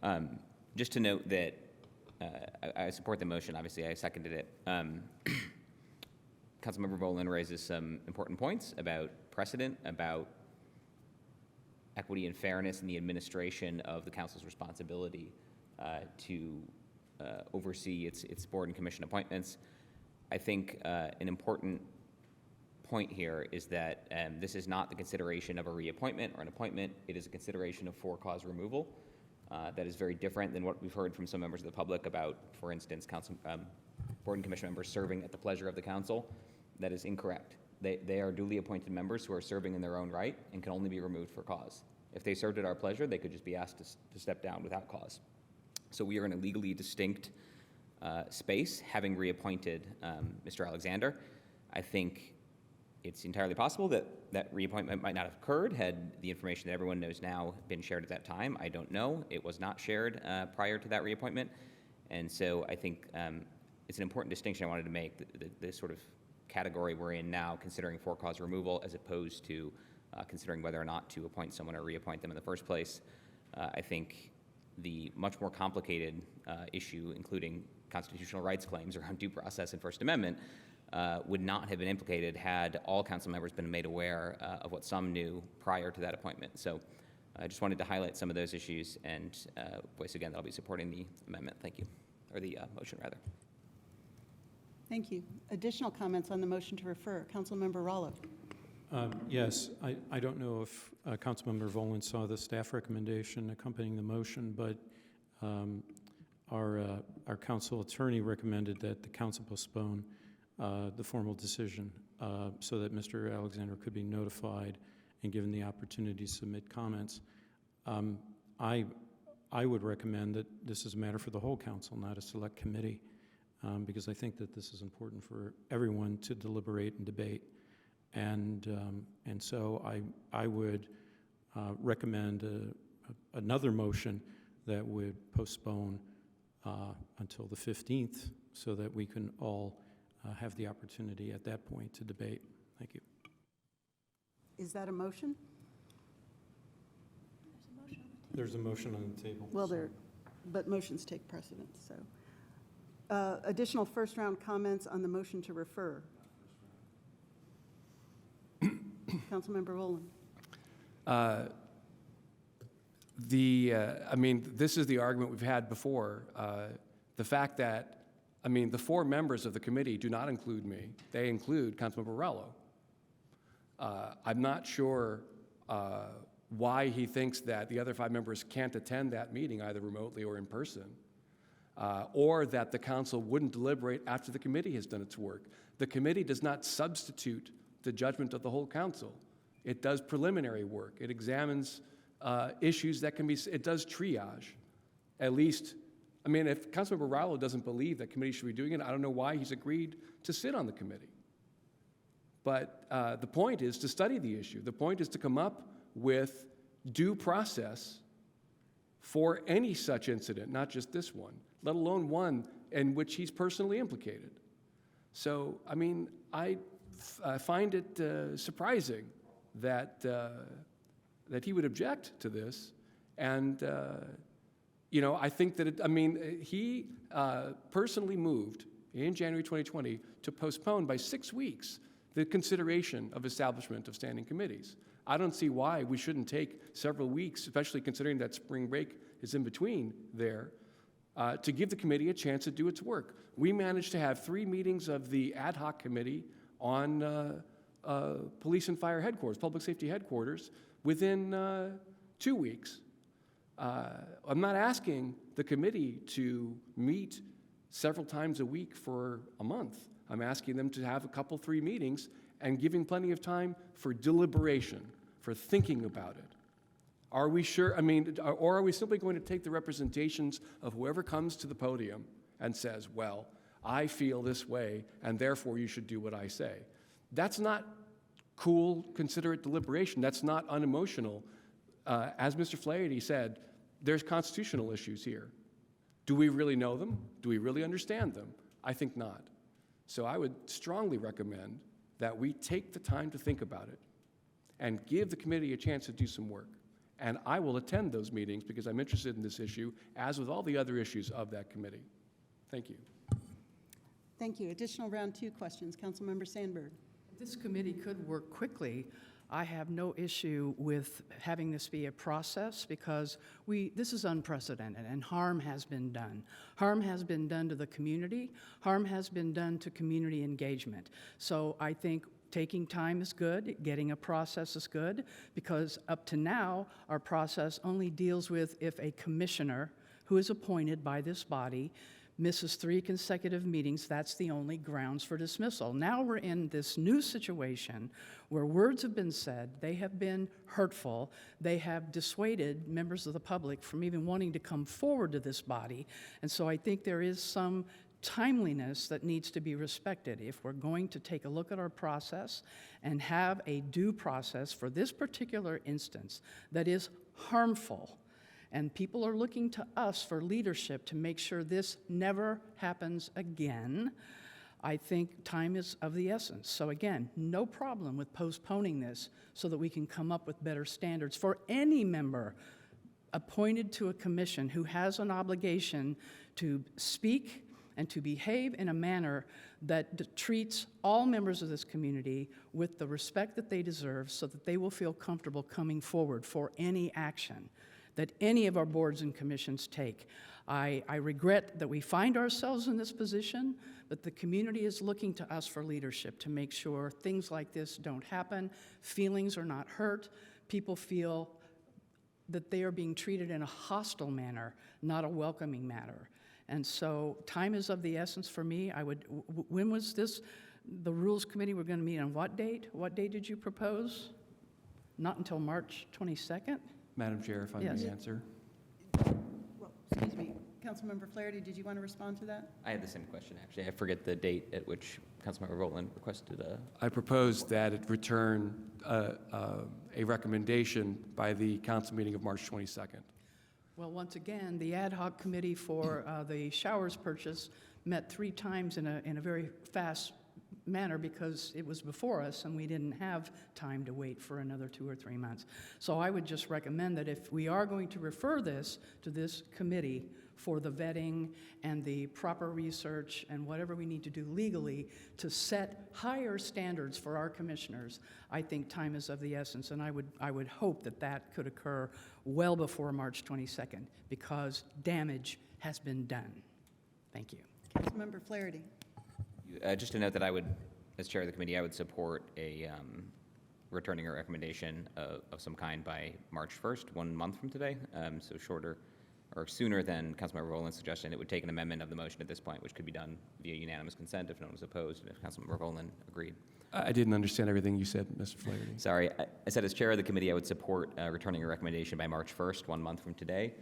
Please. Just to note that I support the motion. Obviously, I seconded it. Councilmember Volin raises some important points about precedent, about equity and fairness in the administration of the council's responsibility to oversee its board and commission appointments. I think an important point here is that this is not the consideration of a reappointment or an appointment. It is a consideration of for-cause removal. That is very different than what we've heard from some members of the public about, for instance, board and commission members serving at the pleasure of the council. That is incorrect. They are duly appointed members who are serving in their own right and can only be removed for cause. If they served at our pleasure, they could just be asked to step down without cause. So we are in a legally distinct space, having reappointed Mr. Alexander. I think it's entirely possible that that reappointment might not have occurred had the information that everyone knows now been shared at that time. I don't know. It was not shared prior to that reappointment. And so I think it's an important distinction I wanted to make, the sort of category we're in now, considering for-cause removal as opposed to considering whether or not to appoint someone or reappoint them in the first place. I think the much more complicated issue, including constitutional rights claims around due process and First Amendment, would not have been implicated had all council members been made aware of what some knew prior to that appointment. So I just wanted to highlight some of those issues and voice again that I'll be supporting the amendment. Thank you. Or the motion, rather. Thank you. Additional comments on the motion to refer? Councilmember Rollo. Yes, I don't know if Councilmember Volin saw the staff recommendation accompanying the motion, but our council attorney recommended that the council postpone the formal decision so that Mr. Alexander could be notified and given the opportunity to submit comments. I would recommend that this is a matter for the whole council, not a select committee, because I think that this is important for everyone to deliberate and debate. And so I would recommend another motion that would postpone until the 15th so that we can all have the opportunity at that point to debate. Thank you. Is that a motion? There's a motion on the table. Well, but motions take precedence, so. Additional first-round comments on the motion to refer? Councilmember Volin. I mean, this is the argument we've had before. The fact that, I mean, the 4 members of the committee do not include me. They include Councilmember Rello. I'm not sure why he thinks that the other 5 members can't attend that meeting, either remotely or in person, or that the council wouldn't deliberate after the committee has done its work. The committee does not substitute the judgment of the whole council. It does preliminary work. It examines issues that can be, it does triage. At least, I mean, if Councilmember Rowell doesn't believe that committee should be doing it, I don't know why he's agreed to sit on the committee. But the point is to study the issue. The point is to come up with due process for any such incident, not just this one, let alone one in which he's personally implicated. So, I mean, I find it surprising that he would object to this And, I think that, he personally moved in January 2020 to postpone by 6 weeks the consideration of establishment of standing committees. I don't see why we shouldn't take several weeks, especially considering that spring break is in between there, to give the committee a chance to do its work. We managed to have 3 meetings of the ad hoc committee on police and fire headquarters, public safety headquarters, within 2 weeks. I'm not asking the committee to meet several times a week for a month. I'm asking them to have a couple, 3 meetings and giving plenty of time for deliberation, for thinking about it. Are we sure, or are we simply going to take the representations of whoever comes to the podium and says, well, I feel this way, and therefore you should do what I say? That's not cool, considerate deliberation. That's not unemotional. As Mr. Flaherty said, there's constitutional issues here. Do we really know them? Do we really understand them? I think not. So I would strongly recommend that we take the time to think about it and give the committee a chance to do some work. And I will attend those meetings because I'm interested in this issue, as with all the other issues of that committee. Thank you. Thank you. Additional round 2 questions. Councilmember Sandberg. This committee could work quickly. I have no issue with having this be a process because this is unprecedented and harm has been done. Harm has been done to the community. Harm has been done to community engagement. So I think taking time is good, getting a process is good, because up to now, our process only deals with if a commissioner who is appointed by this body misses 3 consecutive meetings, that's the only grounds for dismissal. Now we're in this new situation where words have been said, they have been hurtful, they have dissuaded members of the public from even wanting to come forward to this body, and so I think there is some timeliness that needs to be respected. If we're going to take a look at our process and have a due process for this particular instance that is harmful, and people are looking to us for leadership to make sure this never happens again, I think time is of the essence. So again, no problem with postponing this so that we can come up with better standards for any member appointed to a commission who has an obligation to speak and to behave in a manner that treats all members of this community with the respect that they deserve so that they will feel comfortable coming forward for any action that any of our boards and commissions take. I regret that we find ourselves in this position, but the community is looking to us for leadership to make sure things like this don't happen, feelings are not hurt, people feel that they are being treated in a hostile manner, not a welcoming manner. And so time is of the essence for me. When was this, the Rules Committee were going to meet on what date? What date did you propose? Not until March 22nd? Madam Chair, if I Yes. may answer. Well, excuse me. Councilmember Flaherty, did you want to respond to that? I had the same question, actually. I forget the date at which Councilmember Rowland requested a... I propose that it return a recommendation by the council meeting of March 22nd. Well, once again, the ad hoc committee for the showers purchase met 3 times in a very fast manner because it was before us and we didn't have time to wait for another 2 or 3 months. So I would just recommend that if we are going to refer this to this committee for the vetting and the proper research and whatever we need to do legally to set higher standards for our commissioners, I think time is of the essence, and I would hope that that could occur well before March 22nd because damage has been done. Thank you. Councilmember Flaherty. Just to note that I would, as chair of the committee, I would support a returning a recommendation of some kind by March 1st, 1 month from today, so shorter or sooner than Councilmember Rowland's suggestion. It would take an amendment of the motion at this point, which could be done via unanimous consent if no one was opposed and if Councilmember Rowland agreed. I didn't understand everything you said, Mr. Flaherty. Sorry, I said as chair of the committee, I would support returning a recommendation by March 1st, 1 month from today,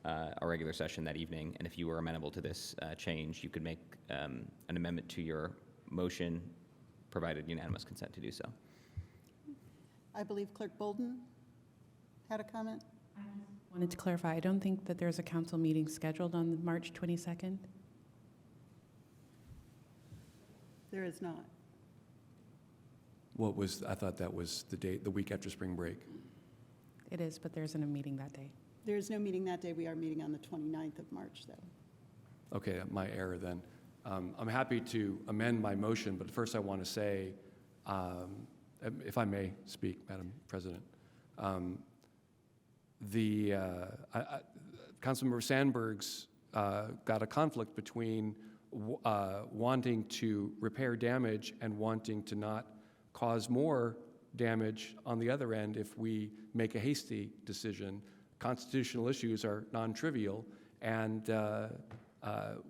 a regular session that evening. And if you were amenable to this change, you could make an amendment to your motion, provided unanimous consent to do so. I believe Clerk Bolden had a comment. Wanted to clarify, I don't think that there's a council meeting scheduled on March 22nd. There is not. I thought that was the date, the week after spring break. It is, but there isn't a meeting that day. There is no meeting that day. We are meeting on the 29th of March, though. Okay, my error then. I'm happy to amend my motion, but first I want to say, if I may speak, Madam President, Councilmember Sandberg's got a conflict between wanting to repair damage and wanting to not cause more damage on the other end if we make a hasty decision. Constitutional issues are non-trivial, and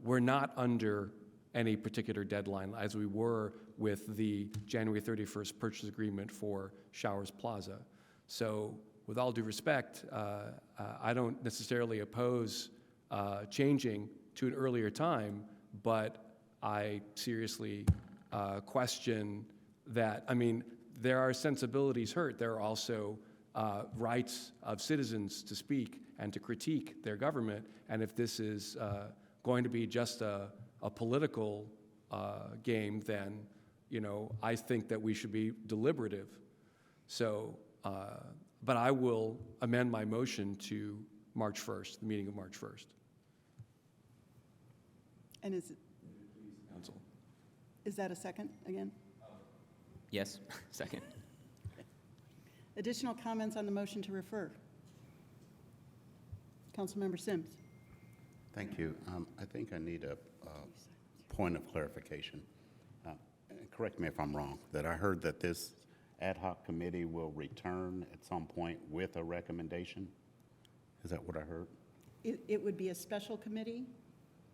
we're not under any particular deadline, as we were with the January 31st purchase agreement for Showers Plaza. So with all due respect, I don't necessarily oppose changing to an earlier time, but I seriously question that. I mean, there are sensibilities hurt. There are also rights of citizens to speak and to critique their government. And if this is going to be just a political game, then, I think that we should be deliberative. So, but I will amend my motion to March 1st, the meeting of March 1st. And Council. is that a second again? Yes, second. Additional comments on the motion to refer? Councilmember Sims. Thank you. I think I need a point of clarification. Correct me if I'm wrong, that I heard that this ad hoc committee will return at some point with a recommendation? Is that what I heard? It would be a special committee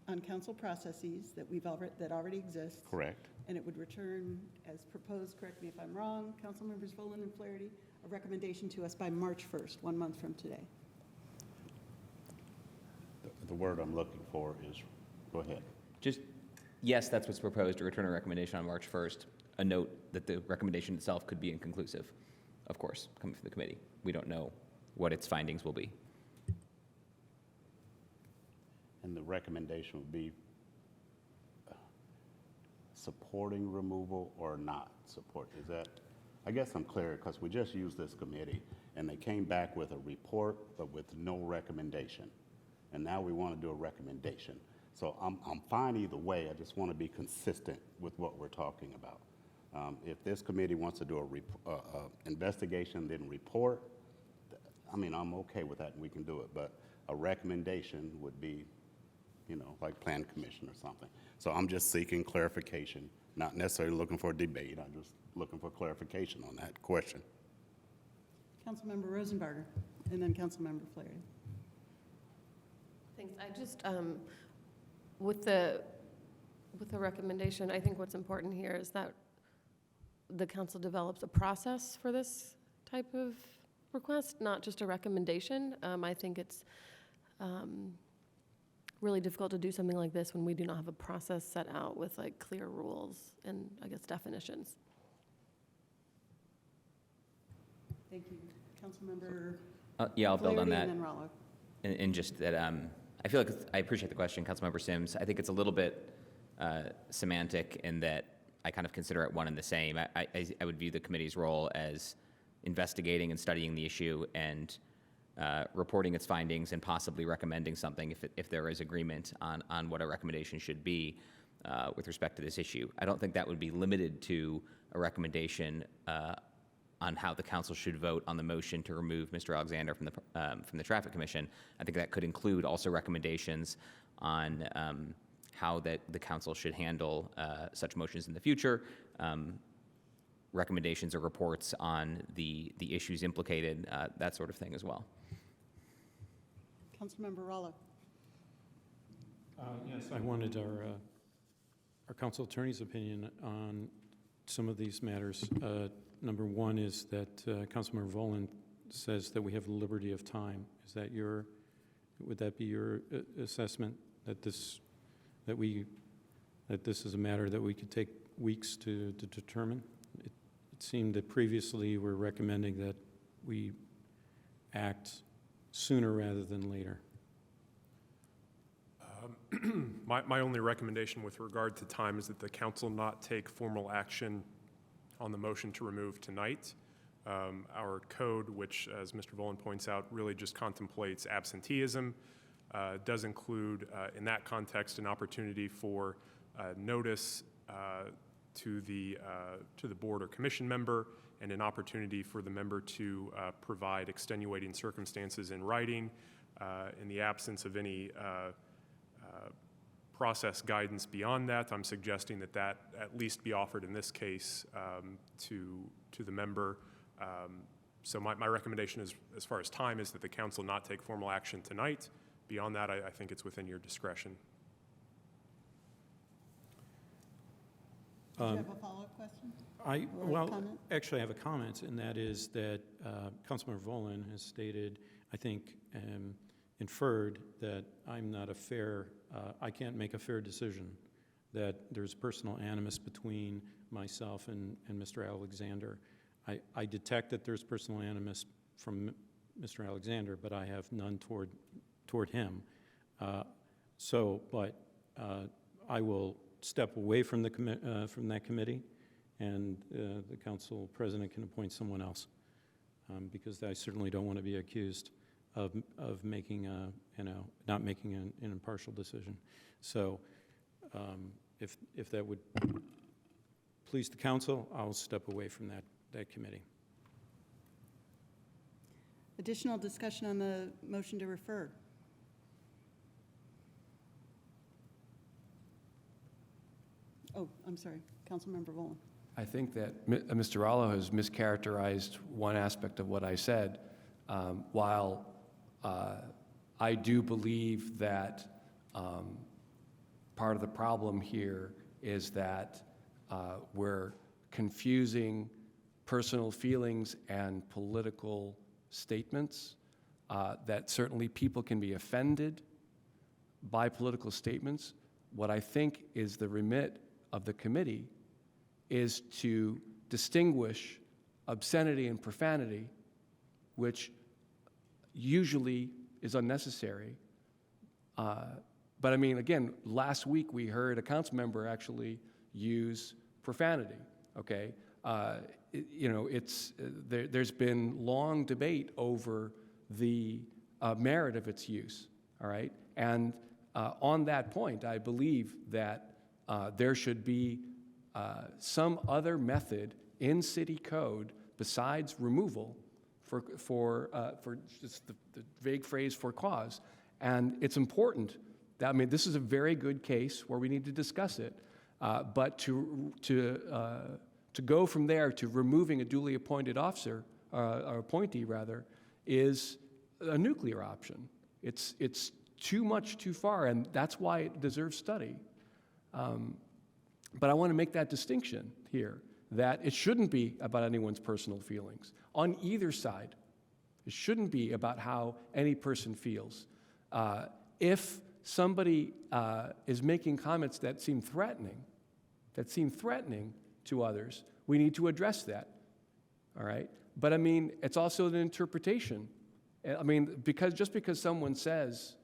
on council processes that already exist. Correct. And it would return as proposed, correct me if I'm wrong, Councilmembers Volan and Flaherty, a recommendation to us by March 1st, 1 month from today. The word I'm looking for is, go ahead. Just, yes, that's what's proposed, to return a recommendation on March 1st. A note that the recommendation itself could be inconclusive, of course, coming from the committee. We don't know what its findings will be. And the recommendation would be supporting removal or not support? Is that, I guess I'm clear, because we just used this committee, and they came back with a report, but with no recommendation. And now we want to do a recommendation. So I'm fine either way. I just want to be consistent with what we're talking about. If this committee wants to do a investigation, then report, I mean, I'm okay with that, and we can do it. But a recommendation would be, like Plan Commission or something. So I'm just seeking clarification, not necessarily looking for a debate. I'm just looking for clarification on that question. Councilmember Rosenbarger, and then Councilmember Flaherty. Thanks. I just, with the recommendation, I think what's important here is that the council develops a process for this type of request, not just a recommendation. I think it's really difficult to do something like this when we do not have a process set out with clear rules and, I guess, definitions. Thank you. Councilmember Yeah, I'll build on Flaherty that. and then Rollo. And just that, I feel like I appreciate the question, Councilmember Sims. I think it's a little bit semantic in that I kind of consider it one and the same. I would view the committee's role as investigating and studying the issue and reporting its findings and possibly recommending something if there is agreement on what a recommendation should be with respect to this issue. I don't think that would be limited to a recommendation on how the council should vote on the motion to remove Mr. Alexander from the Traffic Commission. I think that could include also recommendations on how that the council should handle such motions in the future, recommendations or reports on the issues implicated, that sort of thing as well. Councilmember Rollo. Yes, I wanted our council attorney's opinion on some of these matters. Number one is that Councilmember Volan says that we have the liberty of time. Is that would that be your assessment, that this is a matter that we could take weeks to determine? It seemed that previously we're recommending that we act sooner rather than later. My only recommendation with regard to time is that the council not take formal action on the motion to remove tonight. our code, which, as Mr. Volin points out, really just contemplates absenteeism, does include, in that context, an opportunity for notice to the board or commission member, and an opportunity for the member to provide extenuating circumstances in writing. In the absence of any process guidance beyond that, I'm suggesting that that at least be offered in this case to the member. So my recommendation is, as far as time, is that the council not take formal action tonight. Beyond that, I think it's within your discretion. Do you have a follow-up question? Well, comment? actually, I have a comment, and that is that Councilmember Volin has stated, I think, inferred that I'm not a fair, I can't make a fair decision, that there's personal animus between myself and Mr. Alexander. I detect that there's personal animus from Mr. Alexander, but I have none toward him. But I will step away from from that committee, and the council president can appoint someone else, because I certainly don't want to be accused of making not making an impartial decision. So if that would please the council, I'll step away from that committee. Additional discussion on the motion to refer. Oh, I'm sorry, Councilmember Volin. I think that Mr. Rallo has mischaracterized one aspect of what I said. While I do believe that part of the problem here is that we're confusing personal feelings and political statements, that certainly people can be offended by political statements. What I think is the remit of the committee is to distinguish obscenity and profanity, which usually is unnecessary. But I mean, again, last week we heard a council member actually use profanity, okay? There's been long debate over the merit of its use, all right? And on that point, I believe that there should be some other method in city code besides removal for just the vague phrase "for cause." And it's important that, I mean, this is a very good case where we need to discuss it, but to go from there to removing a duly appointed officer, or appointee rather, is a nuclear option. It's too much too far, and that's why it deserves study. But I want to make that distinction here, that it shouldn't be about anyone's personal feelings. On either side, it shouldn't be about how any person feels. If somebody is making comments that seem threatening to others, we need to address that, all right? But I mean, it's also an interpretation. I mean, just because someone says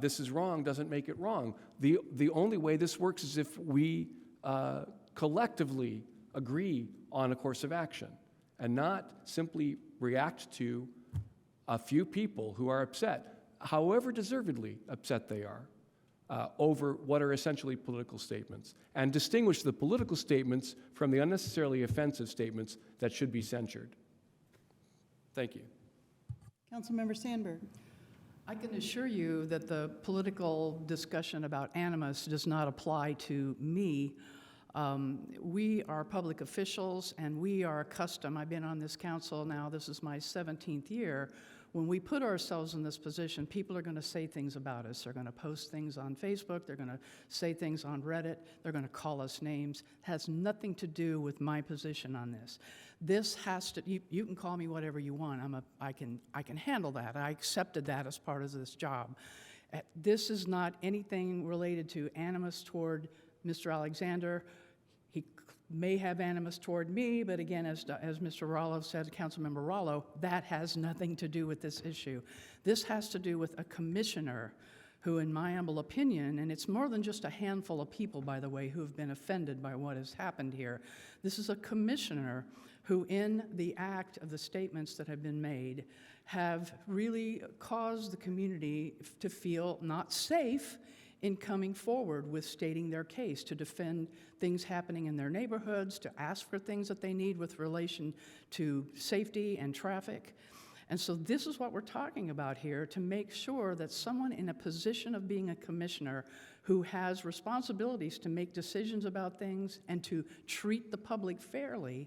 this is wrong doesn't make it wrong. The only way this works is if we collectively agree on a course of action and not simply react to a few people who are upset, however deservedly upset they are, over what are essentially political statements, and distinguish the political statements from the unnecessarily offensive statements that should be censured. Thank you. Councilmember Sandberg. I can assure you that the political discussion about animus does not apply to me. We are public officials, and we are accustomed. I've been on this council now, this is my 17th year. When we put ourselves in this position, people are going to say things about us. They're going to post things on Facebook. They're going to say things on Reddit. They're going to call us names. It has nothing to do with my position on this. This has to, you can call me whatever you want. I can handle that. I accepted that as part of this job. This is not anything related to animus toward Mr. Alexander. He may have animus toward me, but again, as Mr. Rollo said, Councilmember Rollo, that has nothing to do with this issue. This has to do with a commissioner who, in my humble opinion, and it's more than just a handful of people, by the way, who have been offended by what has happened here. This is a commissioner who, in the act of the statements that have been made, have really caused the community to feel not safe in coming forward with stating their case, to defend things happening in their neighborhoods, to ask for things that they need with relation to safety and traffic. And so this is what we're talking about here, to make sure that someone in a position of being a commissioner who has responsibilities to make decisions about things and to treat the public fairly,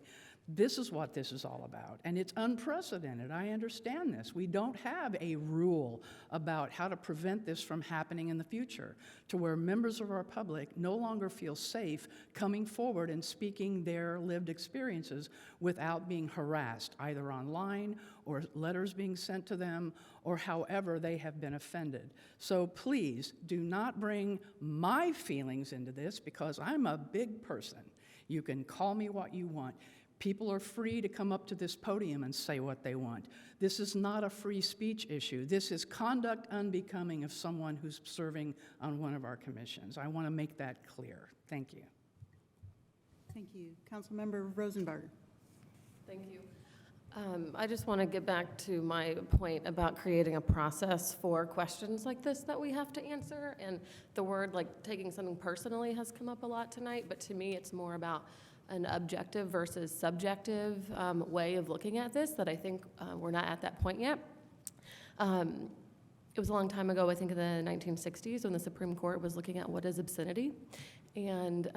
this is what this is all about. And it's unprecedented. I understand this. We don't have a rule about how to prevent this from happening in the future, to where members of our public no longer feel safe coming forward and speaking their lived experiences without being harassed, either online or letters being sent to them, or however they have been offended. So please do not bring my feelings into this, because I'm a big person. You can call me what you want. People are free to come up to this podium and say what they want. This is not a free speech issue. This is conduct unbecoming of someone who's serving on one of our commissions. I want to make that clear. Thank you. Thank you. Councilmember Rosenbarger. Thank you. I just want to get back to my point about creating a process for questions like this that we have to answer. And the word, like, taking something personally has come up a lot tonight, but to me it's more about an objective versus subjective way of looking at this that I think we're not at that point yet. It was a long time ago, I think in the 1960s, when the Supreme Court was looking at what is obscenity. And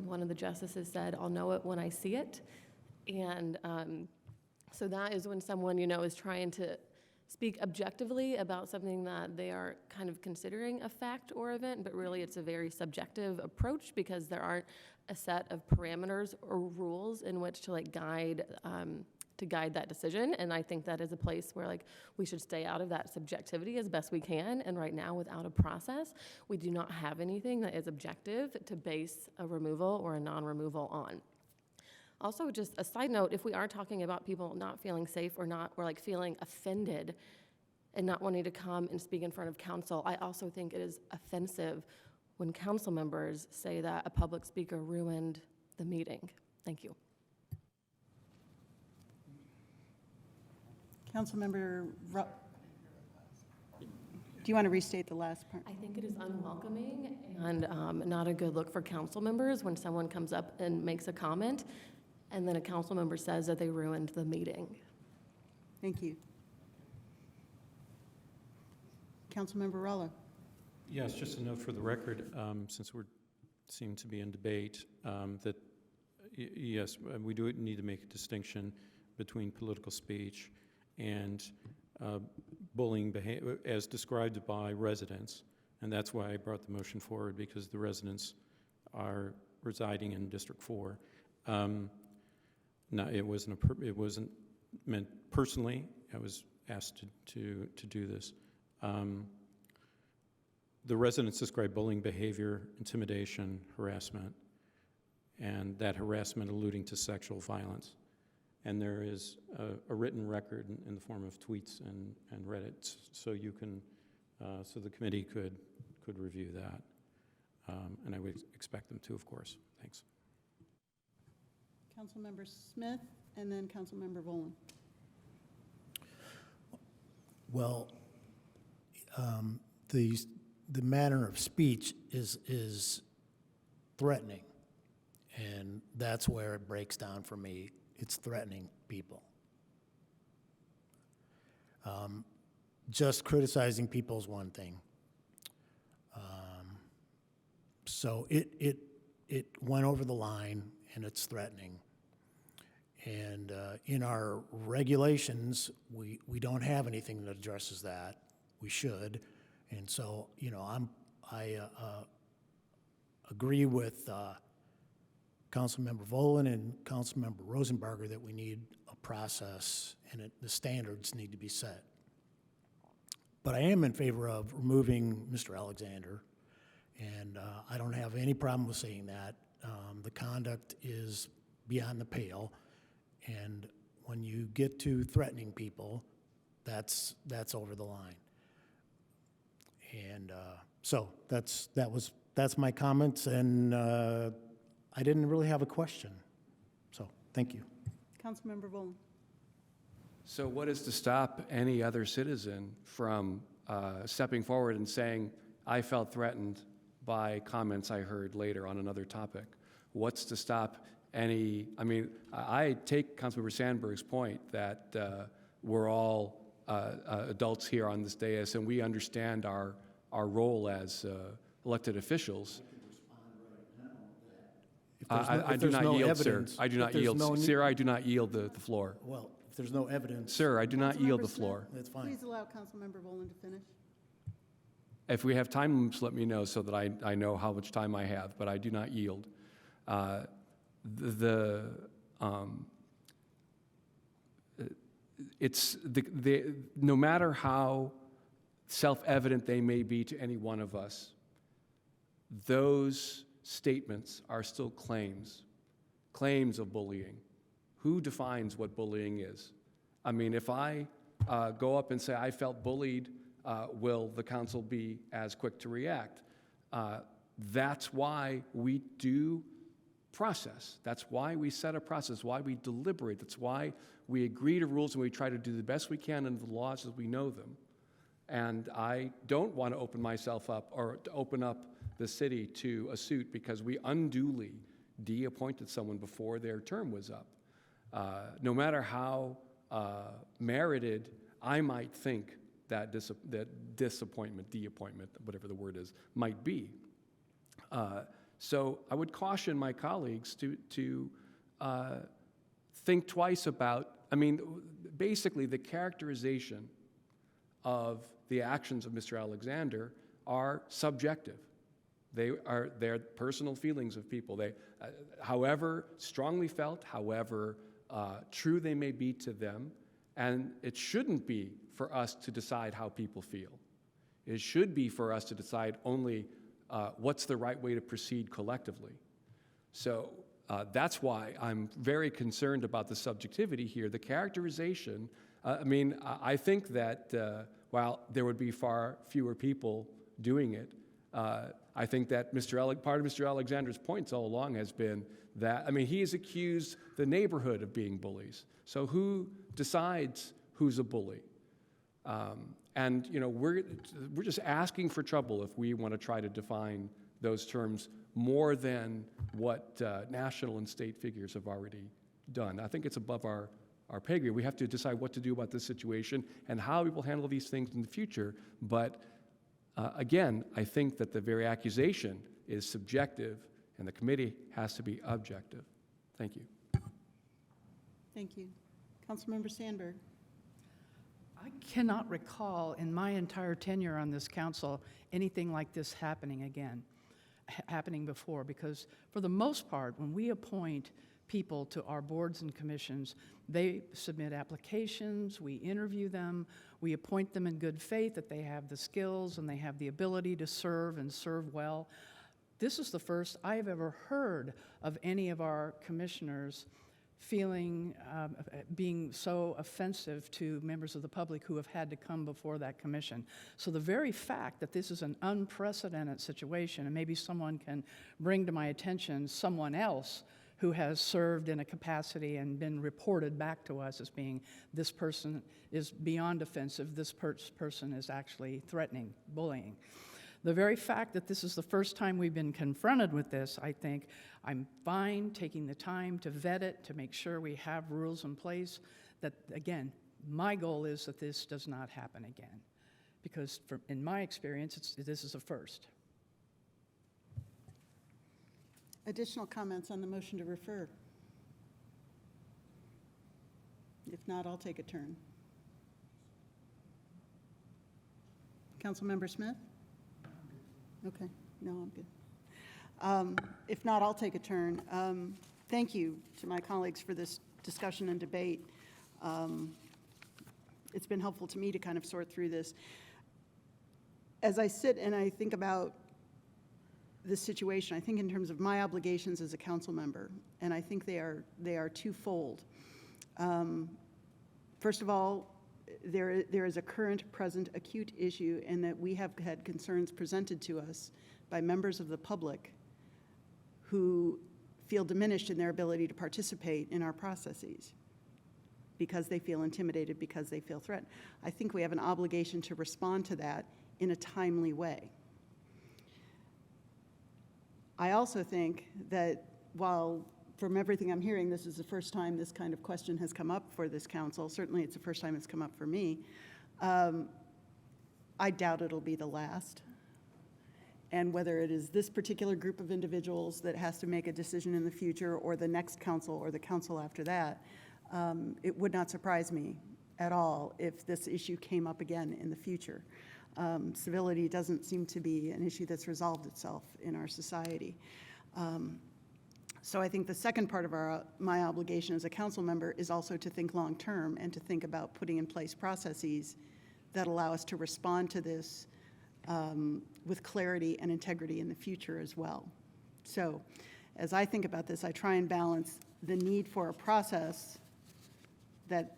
one of the justices said, "I'll know it when I see it." And so that is when someone, is trying to speak objectively about something that they are kind of considering a fact or event, but really it's a very subjective approach, because there aren't a set of parameters or rules in which to guide that decision. And I think that is a place where we should stay out of that subjectivity as best we can. And right now, without a process, we do not have anything that is objective to base a removal or a non-removal on. Also, just a side note, if we are talking about people not feeling safe or feeling offended and not wanting to come and speak in front of council, I also think it is offensive when council members say that a public speaker ruined the meeting. Thank you. Councilmember, do you want to restate the last part? I think it is unwelcoming and not a good look for council members when someone comes up and makes a comment and then a council member says that they ruined the meeting. Thank you. Councilmember Rollo. Yes, just a note for the record, since we seem to be in debate, that yes, we do need to make a distinction between political speech and bullying behavior as described by residents. And that's why I brought the motion forward, because the residents are residing in District 4. No, it wasn't meant personally. I was asked to do this. The residents describe bullying behavior, intimidation, harassment, and that harassment alluding to sexual violence. And there is a written record in the form of tweets and Reddit, so you can, so the committee could review that, and I would expect them to, of course. Thanks. Councilmember Smith, and then Councilmember Volan. Well, the manner of speech is threatening, and that's where it breaks down for me. It's threatening people. Just criticizing people is one thing. So it went over the line, and it's threatening. And in our regulations, we don't have anything that addresses that. We should. And so, I agree with Councilmember Volan and Councilmember Rosenbarger that we need a process, and the standards need to be set. But I am in favor of removing Mr. Alexander, and I don't have any problem with saying that. The conduct is beyond the pale, and when you get to threatening people, that's over the line. And So that's my comments, and I didn't really have a question. So thank you. Councilmember Volin. So what is to stop any other citizen from stepping forward and saying, I felt threatened by comments I heard later on another topic? What's to stop any, I mean, I take Councilmember Sandberg's point that we're all adults here on this dais, and we understand our role as elected officials. I do not yield, sir. I do not yield. Sir, I do not yield the floor. Well, if there's no evidence. Sir, I do not yield the Councilmember floor. Smith, That's fine. Please allow Councilmember Volin to finish. If we have time limits, let me know so that I know how much time I have, but I do not yield. No matter how self-evident they may be to any one of us, those statements are still claims of bullying. Who defines what bullying is? I mean, if I go up and say I felt bullied, will the council be as quick to react? That's why we do process. That's why we set a process, why we deliberate. That's why we agree to rules and we try to do the best we can under the laws as we know them. And I don't want to open myself up or to open up the city to a suit because we unduly de-appointed someone before their term was up. No matter how merited I might think that disappointment, de-appointment, whatever the word is, might be. So I would caution my colleagues to think twice about, I mean, basically the characterization of the actions of Mr. Alexander are subjective. They're personal feelings of people. They, however strongly felt, however true they may be to them, and it shouldn't be for us to decide how people feel. It should be for us to decide only what's the right way to proceed collectively. So that's why I'm very concerned about the subjectivity here. The characterization, I mean, I think that while there would be far fewer people doing it, I think that part of Mr. Alexander's points all along has been that, I mean, he has accused the neighborhood of being bullies. So who decides who's a bully? And you know, we're just asking for trouble if we want to try to define those terms more than what national and state figures have already done. I think it's above our pay grade. We have to decide what to do about this situation and how we will handle these things in the future. But again, I think that the very accusation is subjective and the committee has to be objective. Thank you. Thank you. Councilmember Sandberg. I cannot recall in my entire tenure on this council anything like this happening before, because for the most part, when we appoint people to our boards and commissions, they submit applications, we interview them, we appoint them in good faith that they have the skills and they have the ability to serve and serve well. This is the first I have ever heard of any of our commissioners feeling, being so offensive to members of the public who have had to come before that commission. So the very fact that this is an unprecedented situation, and maybe someone can bring to my attention someone else who has served in a capacity and been reported back to us as being, this person is beyond offensive, this person is actually threatening, bullying. The very fact that this is the first time we've been confronted with this, I think I'm fine taking the time to vet it, to make sure we have rules in place, that, again, my goal is that this does not happen again. Because in my experience, this is a first. Additional comments on the motion to refer? If not, I'll take a turn. Councilmember Smith? Okay, no, I'm good. If not, I'll take a turn. Thank you to my colleagues for this discussion and debate. It's been helpful to me to kind of sort through this. As I sit and I think about this situation, I think in terms of my obligations as a council member, and I think they are twofold. First of all, there is a current, present, acute issue, and that we have had concerns presented to us by members of the public who feel diminished in their ability to participate in our processes because they feel intimidated, because they feel threatened. I think we have an obligation to respond to that in a timely way. I also think that while, from everything I'm hearing, this is the first time this kind of question has come up for this council, certainly it's the first time it's come up for me, I doubt it'll be the last. And whether it is this particular group of individuals that has to make a decision in the future, or the next council, or the council after that, it would not surprise me at all if this issue came up again in the future. Civility doesn't seem to be an issue that's resolved itself in our society. So I think the second part of my obligation as a council member is also to think long-term and to think about putting in place processes that allow us to respond to this with clarity and integrity in the future as well. So as I think about this, I try and balance the need for a process that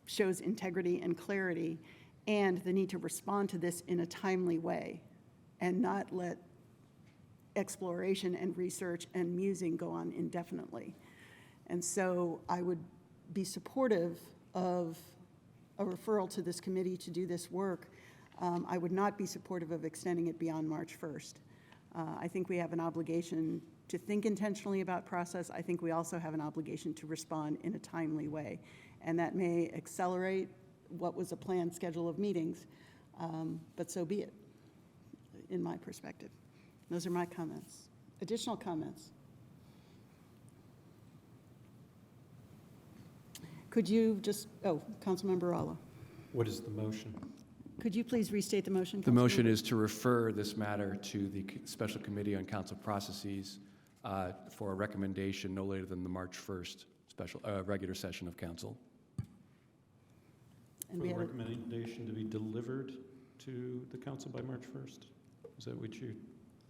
shows integrity and clarity and the need to respond to this in a timely way and not let exploration and research and musing go on indefinitely. And so I would be supportive of a referral to this committee to do this work. I would not be supportive of extending it beyond March 1st. I think we have an obligation to think intentionally about process. I think we also have an obligation to respond in a timely way. And that may accelerate what was a planned schedule of meetings, but so be it, in my perspective. Those are my comments. Additional comments? Could you just, Councilmember Rallo. What is the motion? Could you please restate the motion? The motion is to refer this matter to the Special Committee on Council Processes for a recommendation no later than the March 1st regular session of council. And For we the have recommendation to be delivered to the council by March 1st? Is that what you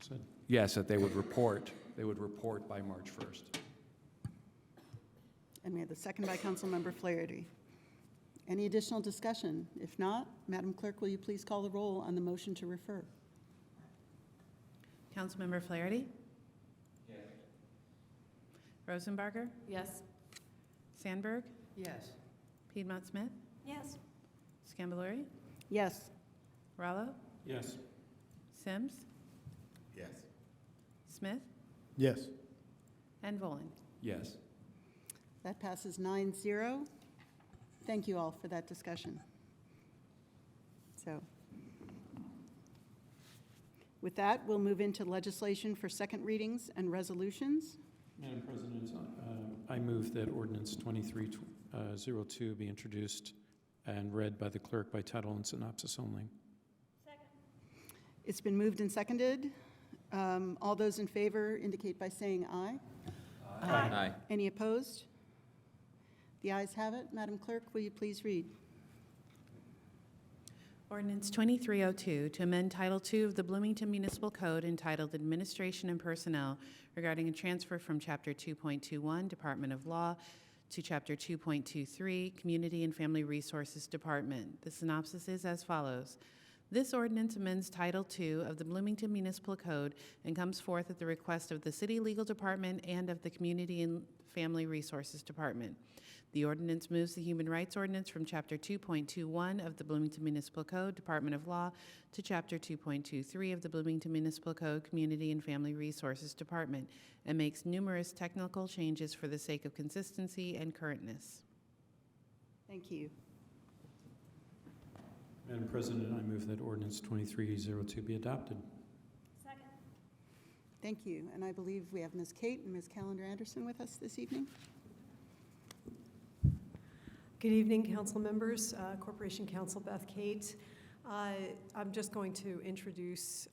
said? Yes, that they would report by March 1st. And we have the second by Councilmember Flaherty. Any additional discussion? If not, Madam Clerk, will you please call the roll on the motion to refer? Councilmember Flaherty? Yes. Rosenbarger? Yes. Sandberg? Yes. Piedmont Smith? Yes. Scambalori? Yes. Rallo? Yes. Sims? Yes. Smith? Yes. And Volin? Yes. That passes 9-0. Thank you all for that discussion. So, with that, we'll move into legislation for second readings and resolutions. Madam President, I move that ordinance 2302 be introduced and read by the clerk by title and synopsis only. Second. It's been moved and seconded. All those in favor indicate by saying aye. Aye. Any opposed? The ayes have it. Madam Clerk, will you please read? Ordinance 2302 to amend Title II of the Bloomington Municipal Code entitled Administration and Personnel regarding a transfer from Chapter 2.21, Department of Law, to Chapter 2.23, Community and Family Resources Department. The synopsis is as follows. This ordinance amends Title II of the Bloomington Municipal Code and comes forth at the request of the City Legal Department and of the Community and Family Resources Department. The ordinance moves the Human Rights Ordinance from Chapter 2.21 of the Bloomington Municipal Code, Department of Law, to Chapter 2.23 of the Bloomington Municipal Code, Community and Family Resources Department, and makes numerous technical changes for the sake of consistency and currentness. Thank you. Madam President, I move that ordinance 2302 be adopted. Second. Thank you. And I believe we have Ms. Kate and Ms. Callender Anderson with us this evening. Good evening, council members. Corporation Counsel Beth Kate. I'm just going to introduce,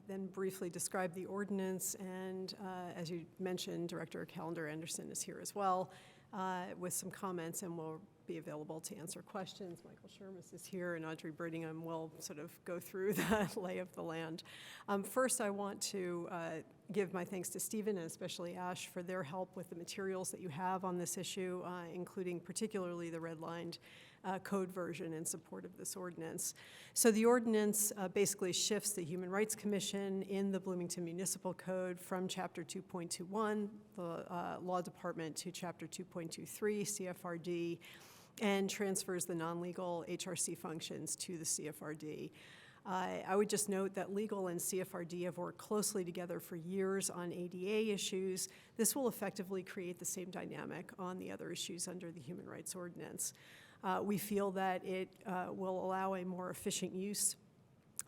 then briefly describe the ordinance, and as you mentioned, Director Callender Anderson is here as well with some comments, and will be available to answer questions. Michael Shermis is here, and Audrey Brittingham will sort of go through the lay of the land. First, I want to give my thanks to Stephen and especially Ash for their help with the materials that you have on this issue, including particularly the redlined code version in support of this ordinance. So the ordinance basically shifts the Human Rights Commission in the Bloomington Municipal Code from Chapter 2.21, the Law Department, to Chapter 2.23, CFRD, and transfers the non-legal HRC functions to the CFRD. I would just note that legal and CFRD have worked closely together for years on ADA issues. This will effectively create the same dynamic on the other issues under the Human Rights Ordinance. We feel that it will allow a more efficient use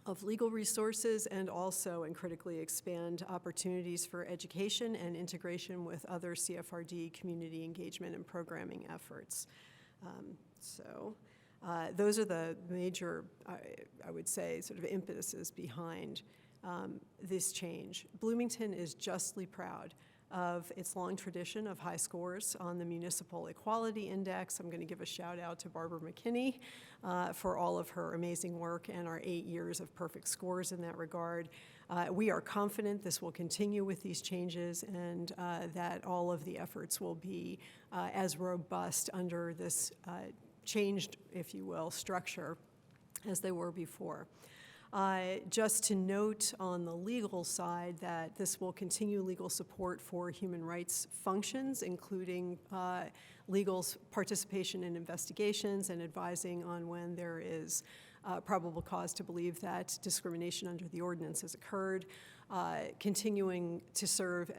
of legal resources and also, and critically, expand opportunities for education and integration with other CFRD community engagement and programming efforts. Those are the major, I would say, sort of impetuses behind this change. Bloomington is justly proud of its long tradition of high scores on the Municipal Equality Index. I'm going to give a shout out to Barbara McKinney for all of her amazing work and our 8 years of perfect scores in that regard. We are confident this will continue with these changes and that all of the efforts will be as robust under this changed, if you will, structure as they were before. Just to note on the legal side that this will continue legal support for human rights functions, including legal's participation in investigations and advising on when there is probable cause to believe that discrimination under the ordinance has occurred, continuing to serve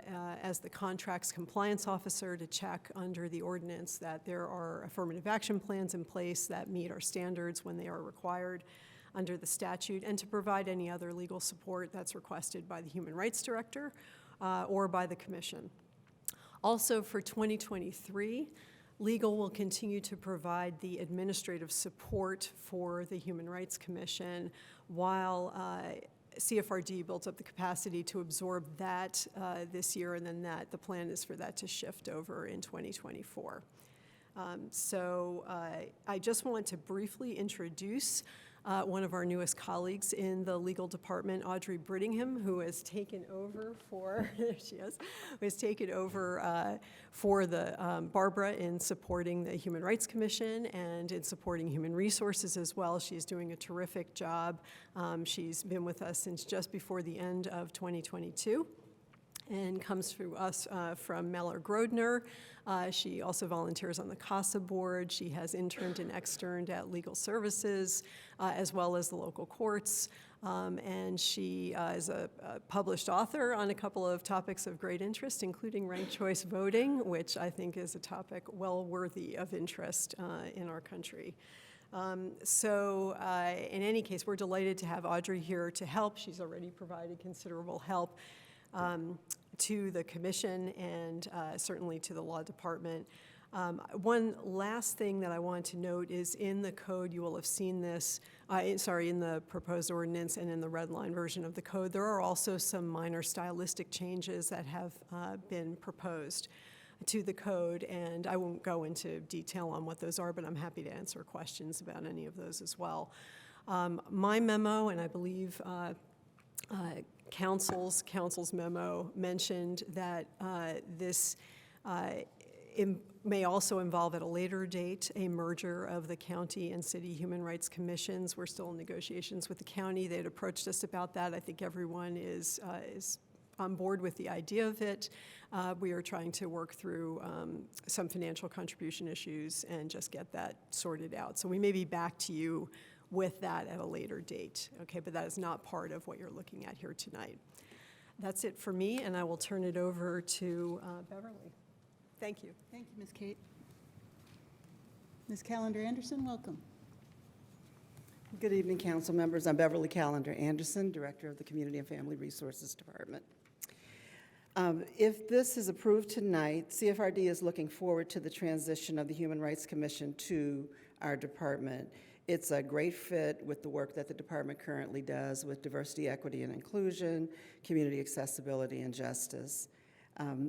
as the contracts compliance officer to check under the ordinance that there are affirmative action plans in place that meet our standards when they are required under the statute, and to provide any other legal support that's requested by the Human Rights Director or by the Commission. Also for 2023, legal will continue to provide the administrative support for the Human Rights Commission while CFRD builds up the capacity to absorb that this year, and then the plan is for that to shift over in 2024. I just want to briefly introduce one of our newest colleagues in the legal department, Audrey Brittingham, who has taken over for, there she is, who has taken over for the Barbara in supporting the Human Rights Commission and in supporting human resources as well. She's doing a terrific job. She's been with us since just before the end of 2022. And comes through us from Mellor Grodner. She also volunteers on the CASA board. She has interned and externed at Legal Services, as well as the local courts. And she is a published author on a couple of topics of great interest, including ranked choice voting, which I think is a topic well worthy of interest in our country. In any case, we're delighted to have Audrey here to help. She's already provided considerable help to the Commission and certainly to the Law Department. One last thing that I want to note is in the code, you will have seen this, in the proposed ordinance and in the red line version of the code, there are also some minor stylistic changes that have been proposed to the code, and I won't go into detail on what those are, but I'm happy to answer questions about any of those as well. My memo, and I believe Council's memo mentioned that this may also involve at a later date a merger of the county and city human rights commissions. We're still in negotiations with the county. They had approached us about that. I think everyone is on board with the idea of it. We are trying to work through some financial contribution issues and just get that sorted out. So we may be back to you with that at a later date, okay? But that is not part of what you're looking at here tonight. That's it for me, and I will turn it over to Beverly. Thank you. Thank you, Ms. Kate. Ms. Callender Anderson, welcome. Good evening, council members. I'm Beverly Callender Anderson, Director of the Community and Family Resources Department. If this is approved tonight, CFRD is looking forward to the transition of the Human Rights Commission to our department. It's a great fit with the work that the department currently does with diversity, equity, and inclusion, community accessibility, and justice.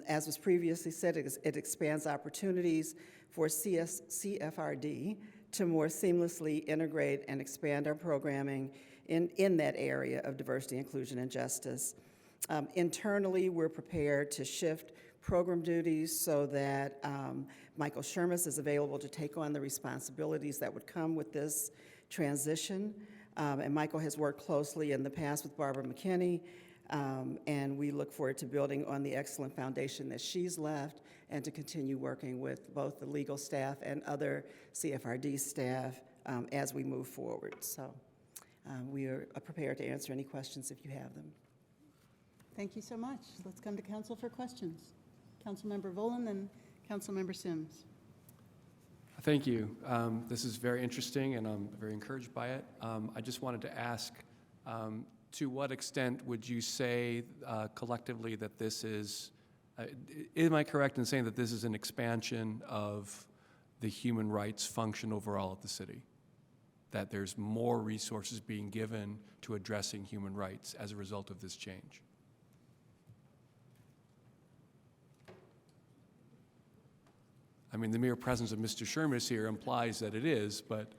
As was previously said, it expands opportunities for CFRD to more seamlessly integrate and expand our programming in that area of diversity, inclusion, and justice. Internally, we're prepared to shift program duties so that Michael Shermis is available to take on the responsibilities that would come with this transition. And Michael has worked closely in the past with Barbara McKinney, and we look forward to building on the excellent foundation that she's left and to continue working with both the legal staff and other CFRD staff as we move forward. So we are prepared to answer any questions if you have them. Thank you so much. Let's come to council for questions. Councilmember Volin, then Councilmember Sims. Thank you. This is very interesting, and I'm very encouraged by it. I just wanted to ask, to what extent would you say collectively that this is, am I correct in saying that this is an expansion of the human rights function overall at the city? That there's more resources being given to addressing human rights as a result of this change? I mean, the mere presence of Mr. Shermis here implies that it is, but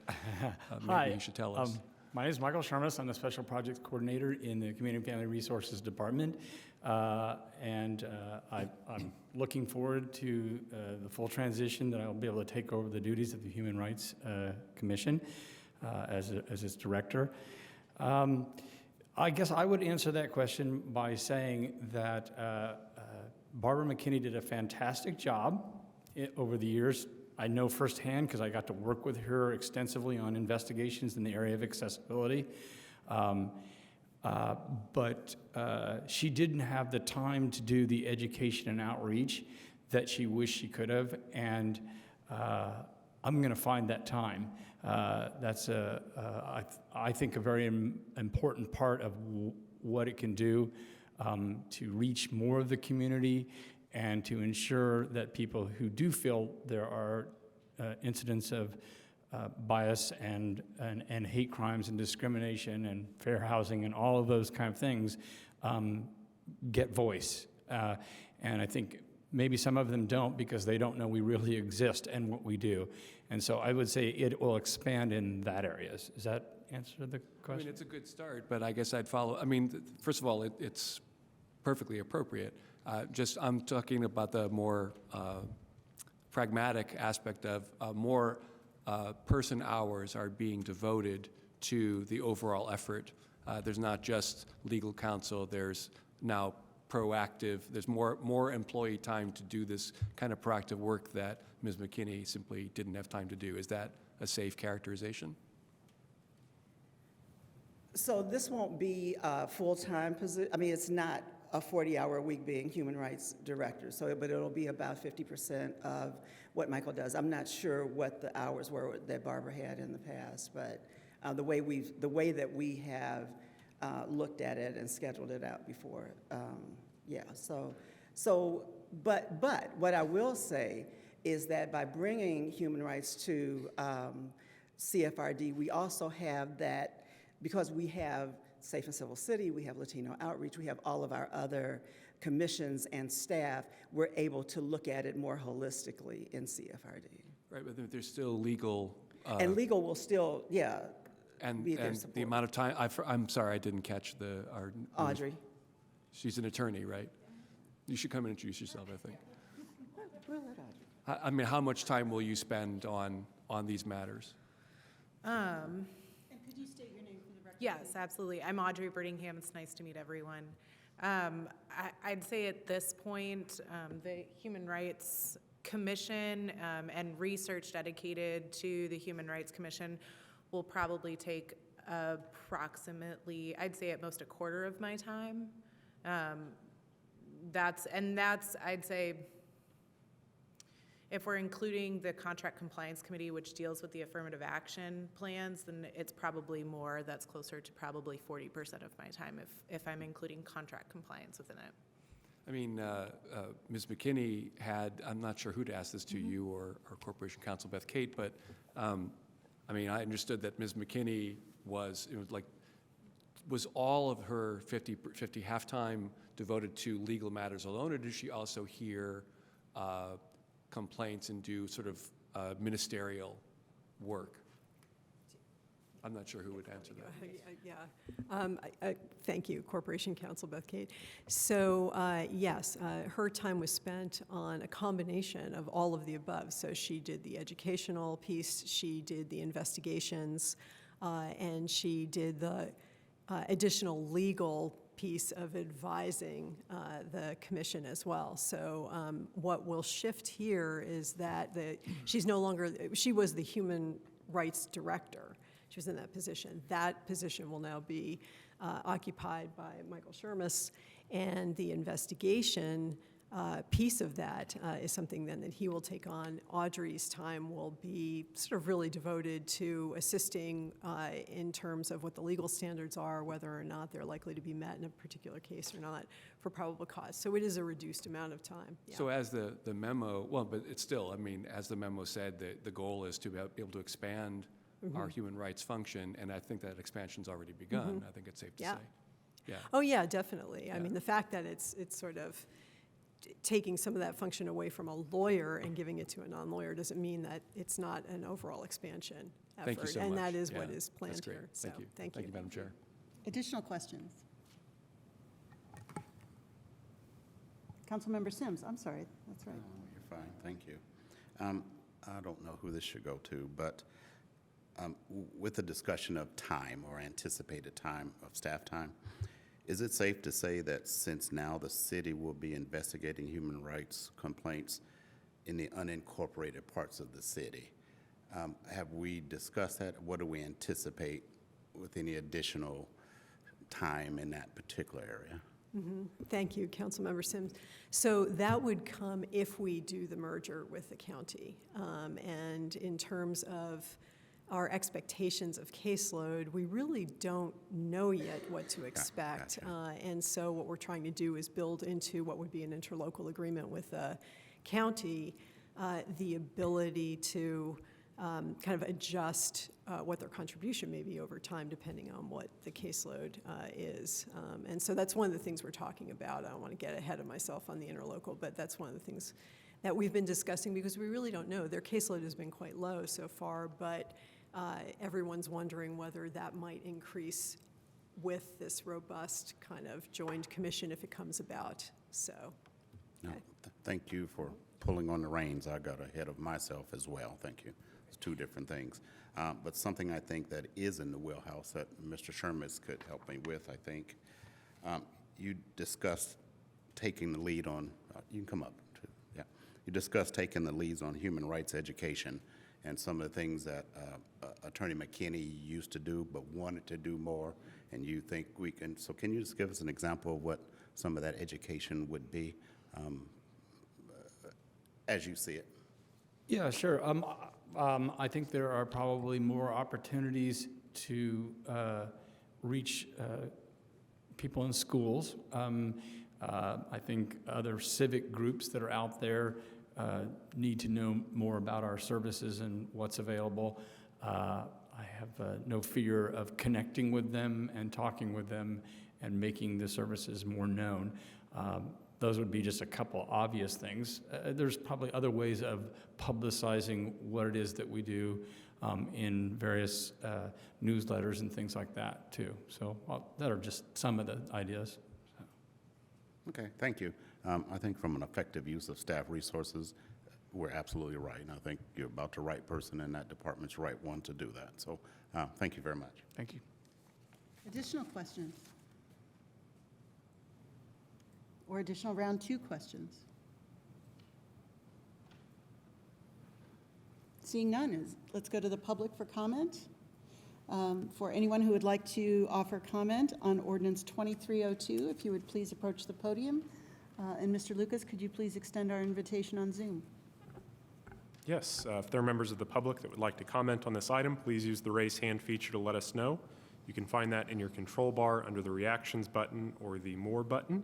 maybe you should tell us. My name is Michael Shermis. I'm the Special Projects Coordinator in the Community and Family Resources Department. I'm looking forward to the full transition that I'll be able to take over the duties of the Human Rights Commission as its director. I guess I would answer that question by saying that Barbara McKinney did a fantastic job over the years. I know firsthand because I got to work with her extensively on investigations in the area of accessibility. But she didn't have the time to do the education and outreach that she wished she could have, and I'm going to find that time. That's, I think, a very important part of what it can do to reach more of the community and to ensure that people who do feel there are incidents of bias and hate crimes and discrimination and fair housing and all of those kind of things get voice. And I think maybe some of them don't because they don't know we really exist and what we do. And so I would say it will expand in that area. Does that answer the question? I mean, it's a good start, but I guess I'd follow. I mean, first of all, it's perfectly appropriate. I'm talking about the more pragmatic aspect of more person hours are being devoted to the overall effort. There's not just legal counsel, there's now proactive, there's more employee time to do this kind of proactive work that Ms. McKinney simply didn't have time to do. Is that a safe characterization? So this won't be a full-time position. I mean, it's not a 40-hour-a-week being human rights director, but it'll be about 50% of what Michael does. I'm not sure what the hours were that Barbara had in the past, but the way that we have looked at it and scheduled it out before, yeah. But what I will say is that by bringing human rights to CFRD, we also have that, because we have Safe and Civil City, we have Latino Outreach, we have all of our other commissions and staff, we're able to look at it more holistically in CFRD. Right, but there's still legal. And legal will still, yeah, and be there support. The amount of time, I'm sorry, I didn't catch our. Audrey. She's an attorney, right? You should come and introduce yourself, I think. We'll let Audrey. I mean, how much time will you spend on these matters? And could you state your name for the record? Yes, absolutely. I'm Audrey Brittingham. It's nice to meet everyone. I'd say at this point, the Human Rights Commission and research dedicated to the Human Rights Commission will probably take approximately, I'd say at most, a quarter of my time. That's, I'd say, if we're including the Contract Compliance Committee, which deals with the affirmative action plans, then it's probably more. That's closer to probably 40% of my time if I'm including contract compliance within it. I mean, Ms. McKinney had, I'm not sure who to ask this to, you or Corporation Counsel Beth Kate, but I mean, I understood that Ms. McKinney was all of her 50 half-time devoted to legal matters alone, or did she also hear complaints and do sort of ministerial work? I'm not sure who would answer that. Yeah. Thank you, Corporation Counsel Beth Kate. So yes, her time was spent on a combination of all of the above. So she did the educational piece, she did the investigations, and she did the additional legal piece of advising the commission as well. So what will shift here is that she's no longer, she was the human rights director. She was in that position. That position will now be occupied by Michael Shermis, and the investigation piece of that is something then that he will take on. Audrey's time will be sort of really devoted to assisting in terms of what the legal standards are, whether or not they're likely to be met in a particular case or not for probable cause. So it is a reduced amount of time. Yeah. So as the memo, well, but it's still, I mean, as the memo said, the goal is to be able to expand our human rights function, and I think that expansion's already begun. I think it's safe to say. Yeah. Oh yeah, definitely. I mean, the fact that it's sort of taking some of that function away from a lawyer and giving it to a non-lawyer doesn't mean that it's not an overall expansion effort. Thank you so and much. that is Yeah, what is planned that's great. here. Thank So, you. Thank you, Madam Chair. Additional questions? Councilmember Sims, I'm sorry, that's right. Oh, you're fine, thank you. I don't know who this should go to, but with the discussion of time or anticipated time of staff time, is it safe to say that since now the city will be investigating human rights complaints in the unincorporated parts of the city, have we discussed that? What do we anticipate with any additional time in that particular area? Thank you, Councilmember Sims. So that would come if we do the merger with the county. And in terms of our expectations of caseload, we really don't know yet what to expect. Gotcha. And so what we're trying to do is build into what would be an interlocal agreement with the county the ability to kind of adjust what their contribution may be over time, depending on what the caseload is. And so that's one of the things we're talking about. I don't want to get ahead of myself on the interlocal, but that's one of the things that we've been discussing because we really don't know. Their caseload has been quite low so far, but everyone's wondering whether that might increase with this robust kind of joined commission if it comes about. So, No, thank you for pulling on the reins. I got ahead of myself as well. Thank you. It's two different things. But something I think that is in the wheelhouse that Mr. Shermis could help me with, I think. You discussed taking the lead on, you can come up too, yeah. You discussed taking the leads on human rights education and some of the things that Attorney McKinney used to do but wanted to do more, and you think we can, so can you just give us an example of what some of that education would be as you see it? Yeah, sure. I think there are probably more opportunities to reach people in schools. I think other civic groups that are out there need to know more about our services and what's available. I have no fear of connecting with them and talking with them and making the services more known. Those would be just a couple obvious things. There's probably other ways of publicizing what it is that we do in various newsletters and things like that too. So that are just some of the ideas. So. Okay, thank you. I think from an effective use of staff resources, we're absolutely right. And I think you're about the right person in that department's the right one to do that. So thank you very much. Thank you. Additional questions? Or additional round 2 questions? Seeing none, let's go to the public for comment. For anyone who would like to offer comment on Ordinance 2302, if you would please approach the podium. And Mr. Lucas, could you please extend our invitation on Zoom? Yes, if there are members of the public that would like to comment on this item, please use the raise hand feature to let us know. You can find that in your control bar under the reactions button or the more button.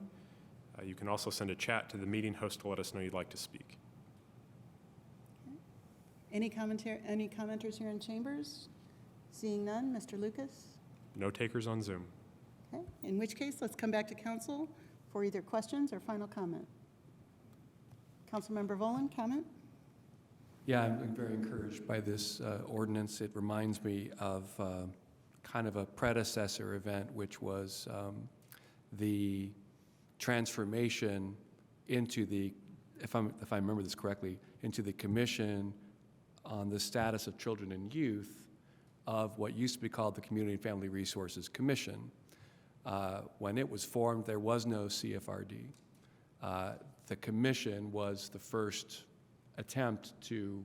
You can also send a chat to the meeting host to let us know you'd like to speak. Okay. Any commenters here in chambers? Seeing none, Mr. Lucas? No takers on Zoom. Okay, in which case, let's come back to council for either questions or final comment. Councilmember Volin, comment? Yeah, I'm very encouraged by this ordinance. It reminds me of kind of a predecessor event, which was the transformation into the, if I remember this correctly, into the Commission on the Status of Children and Youth of what used to be called the Community and Family Resources Commission. When it was formed, there was no CFRD. The commission was the first attempt to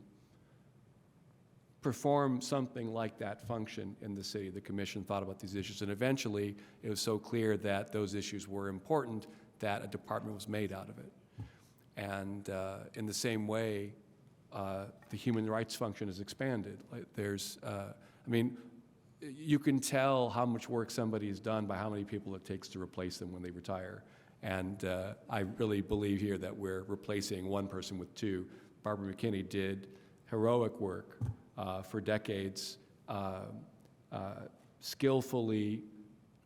perform something like that function in the city. The commission thought about these issues, and eventually it was so clear that those issues were important that a department was made out of it. And in the same way, the human rights function has expanded. I mean, you can tell how much work somebody has done by how many people it takes to replace them when they retire. And I really believe here that we're replacing one person with two. Barbara McKinney did heroic work for decades, skillfully,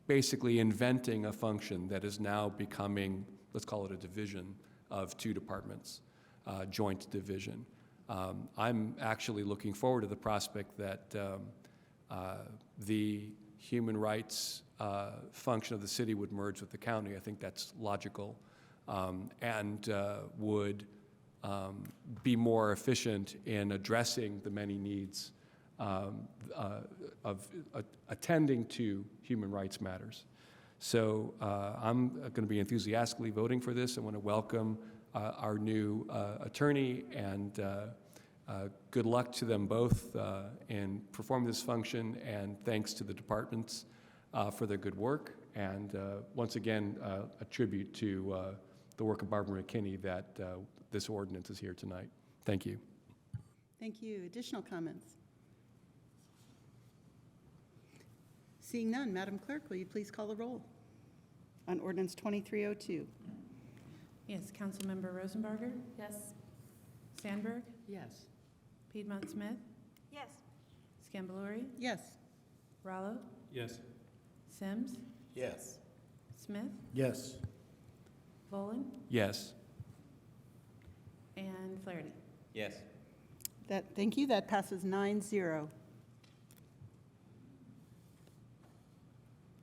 basically inventing a function that is now becoming, let's call it a division of two departments, joint division. I'm actually looking forward to the prospect that the human rights function of the city would merge with the county. I think that's logical, and would be more efficient in addressing the many needs of attending to human rights matters. So I'm going to be enthusiastically voting for this. I want to welcome our new attorney, and good luck to them both in performing this function, and thanks to the departments for their good work, and once again a tribute to the work of Barbara McKinney that this ordinance is here tonight. Thank you. Thank you. Additional comments? Seeing none, Madam Clerk, will you please call the roll on ordinance 2302? Yes, Councilmember Rosenbarger? Yes. Sandberg? Yes. Piedmont Smith? Yes. Scambalori? Yes. Rallo? Yes. Sims? Yes. Smith? Yes. Volin? Yes. And Flaherty? Yes. Thank you. That passes 9-0.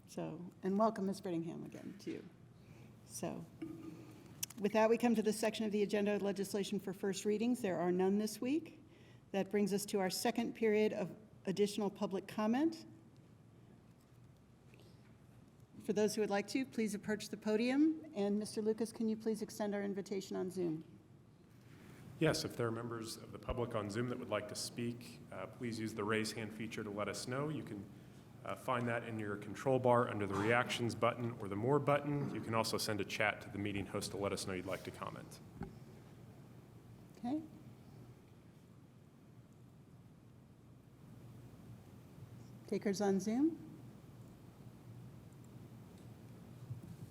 So, and welcome, Ms. Brittingham, again, to you. So, with that, we come to the section of the agenda, legislation for first readings. There are none this week. That brings us to our second period of additional public comment. For those who would like to, please approach the podium. And Mr. Lucas, can you please extend our invitation on Zoom? Yes, if there are members of the public on Zoom that would like to speak, please use the raise hand feature to let us know. You can find that in your control bar under the reactions button or the more button. You can also send a chat to the meeting host to let us know you'd like to comment. Okay. Takers on Zoom?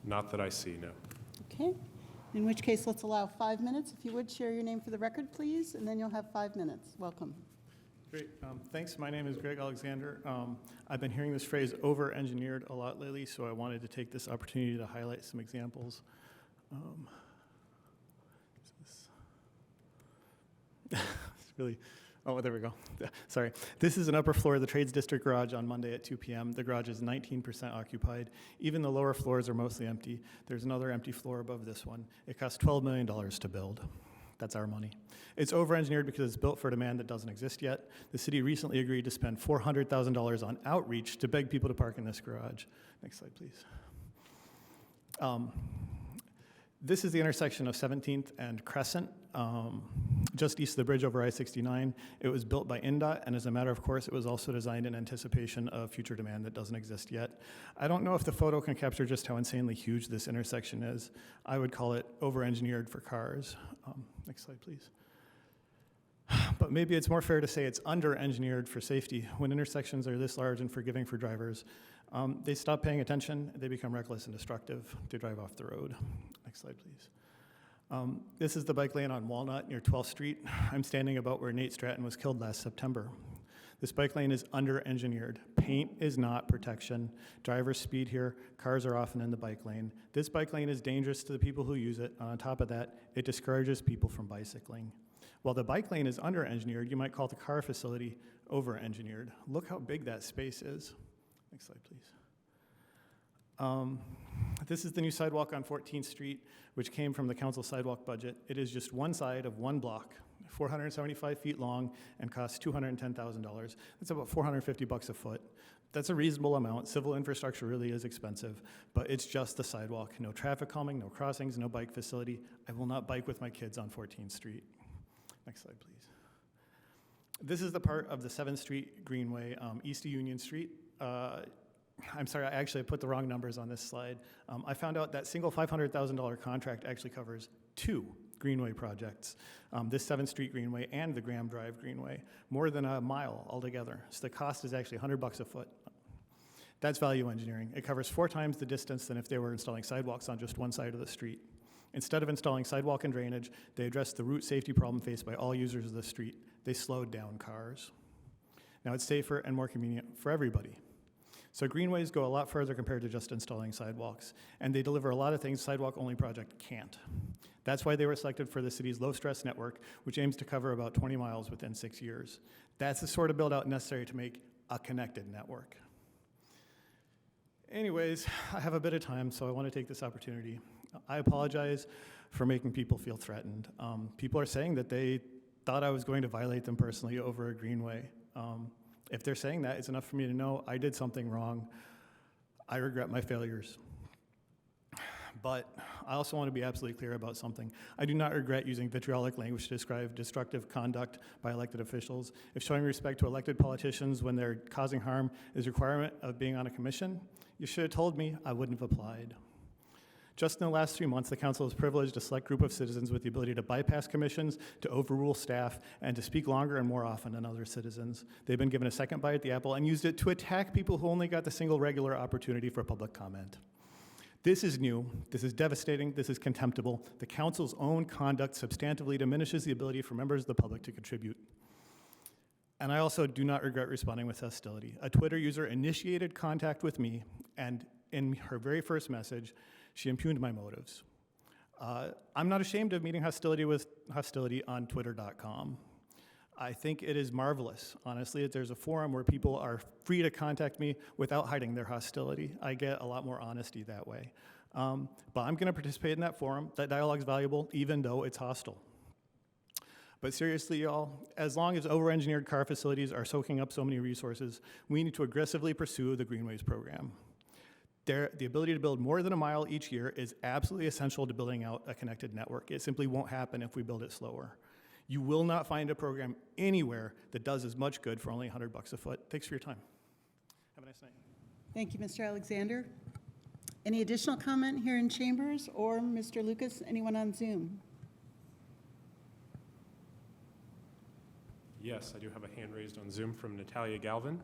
Not that I see, no. Okay. In which case, let's allow 5 minutes. If you would, share your name for the record, please, and then you'll have 5 minutes. Welcome. Great. Thanks. My name is Greg Alexander. I've been hearing this phrase over-engineered a lot lately, so I wanted to take this opportunity to highlight some examples. It's really, oh, there we go. Sorry. This is an upper floor of the Trades District garage on Monday at 2 p.m. The garage is 19% occupied. Even the lower floors are mostly empty. There's another empty floor above this one. It cost $12 million to build. That's our money. It's over-engineered because it's built for demand that doesn't exist yet. The city recently agreed to spend $400,000 on outreach to beg people to park in this garage. Next slide, please. This is the intersection of 17th and Crescent, just east of the bridge over I-69. It was built by INDOT, and as a matter of course, it was also designed in anticipation of future demand that doesn't exist yet. I don't know if the photo can capture just how insanely huge this intersection is. I would call it over-engineered for cars. Next slide, please. But maybe it's more fair to say it's under-engineered for safety. When intersections are this large and forgiving for drivers, they stop paying attention, they become reckless and destructive, they drive off the road. Next slide, please. This is the bike lane on Walnut near 12th Street. I'm standing about where Nate Stratton was killed last September. This bike lane is under-engineered. Paint is not protection. Drivers speed here. Cars are often in the bike lane. This bike lane is dangerous to the people who use it. On top of that, it discourages people from bicycling. While the bike lane is under-engineered, you might call the car facility over-engineered. Look how big that space is. Next slide, please. This is the new sidewalk on 14th Street, which came from the council sidewalk budget. It is just one side of one block, 475 feet long, and costs $210,000. That's about $450 a foot. That's a reasonable amount. Civil infrastructure really is expensive, but it's just the sidewalk. No traffic calming, no crossings, no bike facility. I will not bike with my kids on 14th Street. Next slide, please. This is the part of the 7th Street Greenway, east of Union Street. I'm sorry, I actually put the wrong numbers on this slide. I found out that single $500,000 contract actually covers 2 Greenway projects, this 7th Street Greenway and the Graham Drive Greenway, more than a mile altogether. So the cost is actually $100 a foot. That's value engineering. It covers 4 times the distance than if they were installing sidewalks on just one side of the street. Instead of installing sidewalk and drainage, they addressed the route safety problem faced by all users of the street. They slowed down cars. Now it's safer and more convenient for everybody. So greenways go a lot further compared to just installing sidewalks, and they deliver a lot of things sidewalk-only project can't. That's why they were selected for the city's low-stress network, which aims to cover about 20 miles within 6 years. That's the sort of build-out necessary to make a connected network. Anyways, I have a bit of time, so I want to take this opportunity. I apologize for making people feel threatened. People are saying that they thought I was going to violate them personally over a greenway. If they're saying that, it's enough for me to know I did something wrong. I regret my failures. But I also want to be absolutely clear about something. I do not regret using vitriolic language to describe destructive conduct by elected officials. If showing respect to elected politicians when they're causing harm is a requirement of being on a commission, you should have told me. I wouldn't have applied. Just in the last 3 months, the council has privileged a select group of citizens with the ability to bypass commissions, to overrule staff, and to speak longer and more often than other citizens. They've been given a second bite at the apple and used it to attack people who only got the single regular opportunity for public comment. This is new, this is devastating, this is contemptible. The council's own conduct substantively diminishes the ability for members of the public to contribute. And I also do not regret responding with hostility. A Twitter user initiated contact with me, and in her very first message, she impugned my motives. I'm not ashamed of meeting hostility with hostility on twitter.com. I think it is marvelous, honestly, that there's a forum where people are free to contact me without hiding their hostility. I get a lot more honesty that way. But I'm going to participate in that forum. That dialogue is valuable, even though it's hostile. But seriously, y'all, as long as over-engineered car facilities are soaking up so many resources, we need to aggressively pursue the Greenways program. The ability to build more than a mile each year is absolutely essential to building out a connected network. It simply won't happen if we build it slower. You will not find a program anywhere that does as much good for only $100 a foot. Thanks for your time. Have a nice night. Thank you, Mr. Alexander. Any additional comment here in chambers, or Mr. Lucas, anyone on Zoom? Yes, I do have a hand raised on Zoom from Natalia Galvin.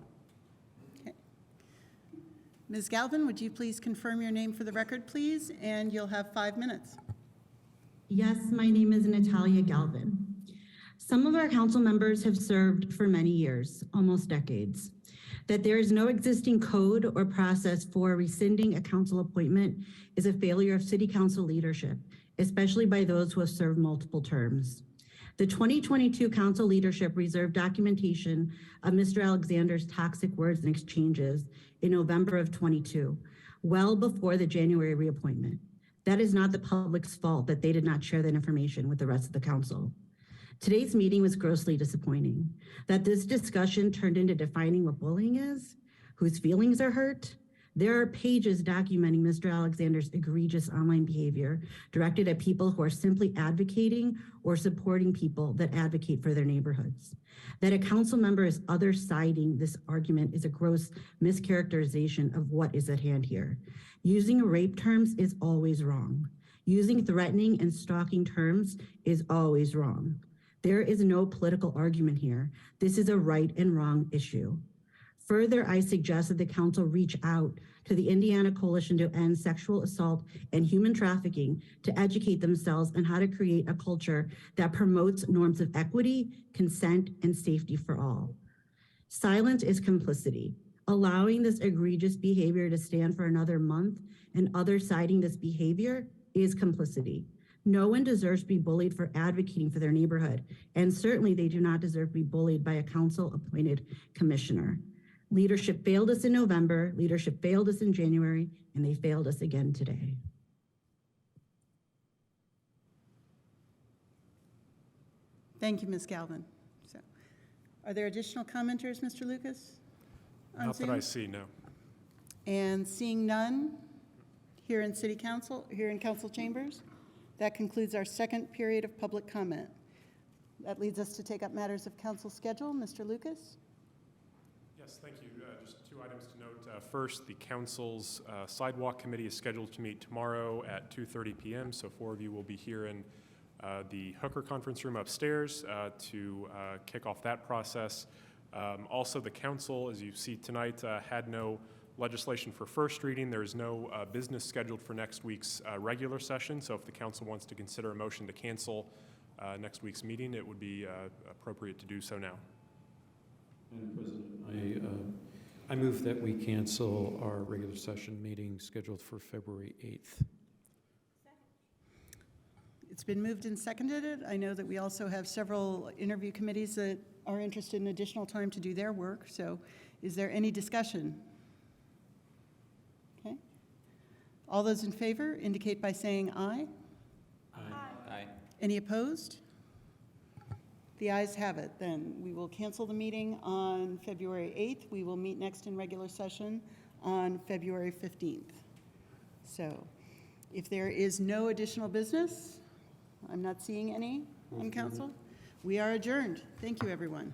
Ms. Galvin, would you please confirm your name for the record, please? And you'll have 5 minutes. Yes, my name is Natalia Galvin. Some of our council members have served for many years, almost decades. That there is no existing code or process for rescinding a council appointment is a failure of city council leadership, especially by those who have served multiple terms. The 2022 council leadership reserved documentation of Mr. Alexander's toxic words and exchanges in November of 22, well before the January reappointment. That is not the public's fault that they did not share that information with the rest of the council. Today's meeting was grossly disappointing. That this discussion turned into defining what bullying is, whose feelings are hurt. There are pages documenting Mr. Alexander's egregious online behavior directed at people who are simply advocating or supporting people that advocate for their neighborhoods. That a council member is other-siding this argument is a gross mischaracterization of what is at hand here. Using rape terms is always wrong. Using threatening and stalking terms is always wrong. There is no political argument here. This is a right and wrong issue. Further, I suggest that the council reach out to the Indiana Coalition to End Sexual Assault and Human Trafficking to educate themselves on how to create a culture that promotes norms of equity, consent, and safety for all. Silence is complicity. Allowing this egregious behavior to stand for another month and others citing this behavior is complicity. No one deserves to be bullied for advocating for their neighborhood, and certainly they do not deserve to be bullied by a council-appointed commissioner. Leadership failed us in November, leadership failed us in January, and they failed us again today. Thank you, Ms. Galvin. So, are there additional commenters, Mr. Lucas? on Not that Zoom? I see, no. And seeing none here in City Council, here in Council Chambers, that concludes our second period of public comment. That leads us to take up matters of council schedule. Mr. Lucas? Yes, thank you. Just two items to note. First, the council's sidewalk committee is scheduled to meet tomorrow at 2:30 p.m., so 4 of you will be here in the Hooker Conference Room upstairs to kick off that process. Also, the council, as you see tonight, had no legislation for first reading. There is no business scheduled for next week's regular session, so if the council wants to consider a motion to cancel next week's meeting, it would be appropriate to do so now. Madam President, I move that we cancel our regular session meeting scheduled for February 8th. It's been moved and seconded. I know that we also have several interview committees that are interested in additional time to do their work. So is there any discussion? Okay. All those in favor indicate by saying aye. Aye. Any opposed? The ayes have it. Then we will cancel the meeting on February 8th. We will meet next in regular session on February 15th. So if there is no additional business, I'm not seeing any on council. We are adjourned. Thank you, everyone.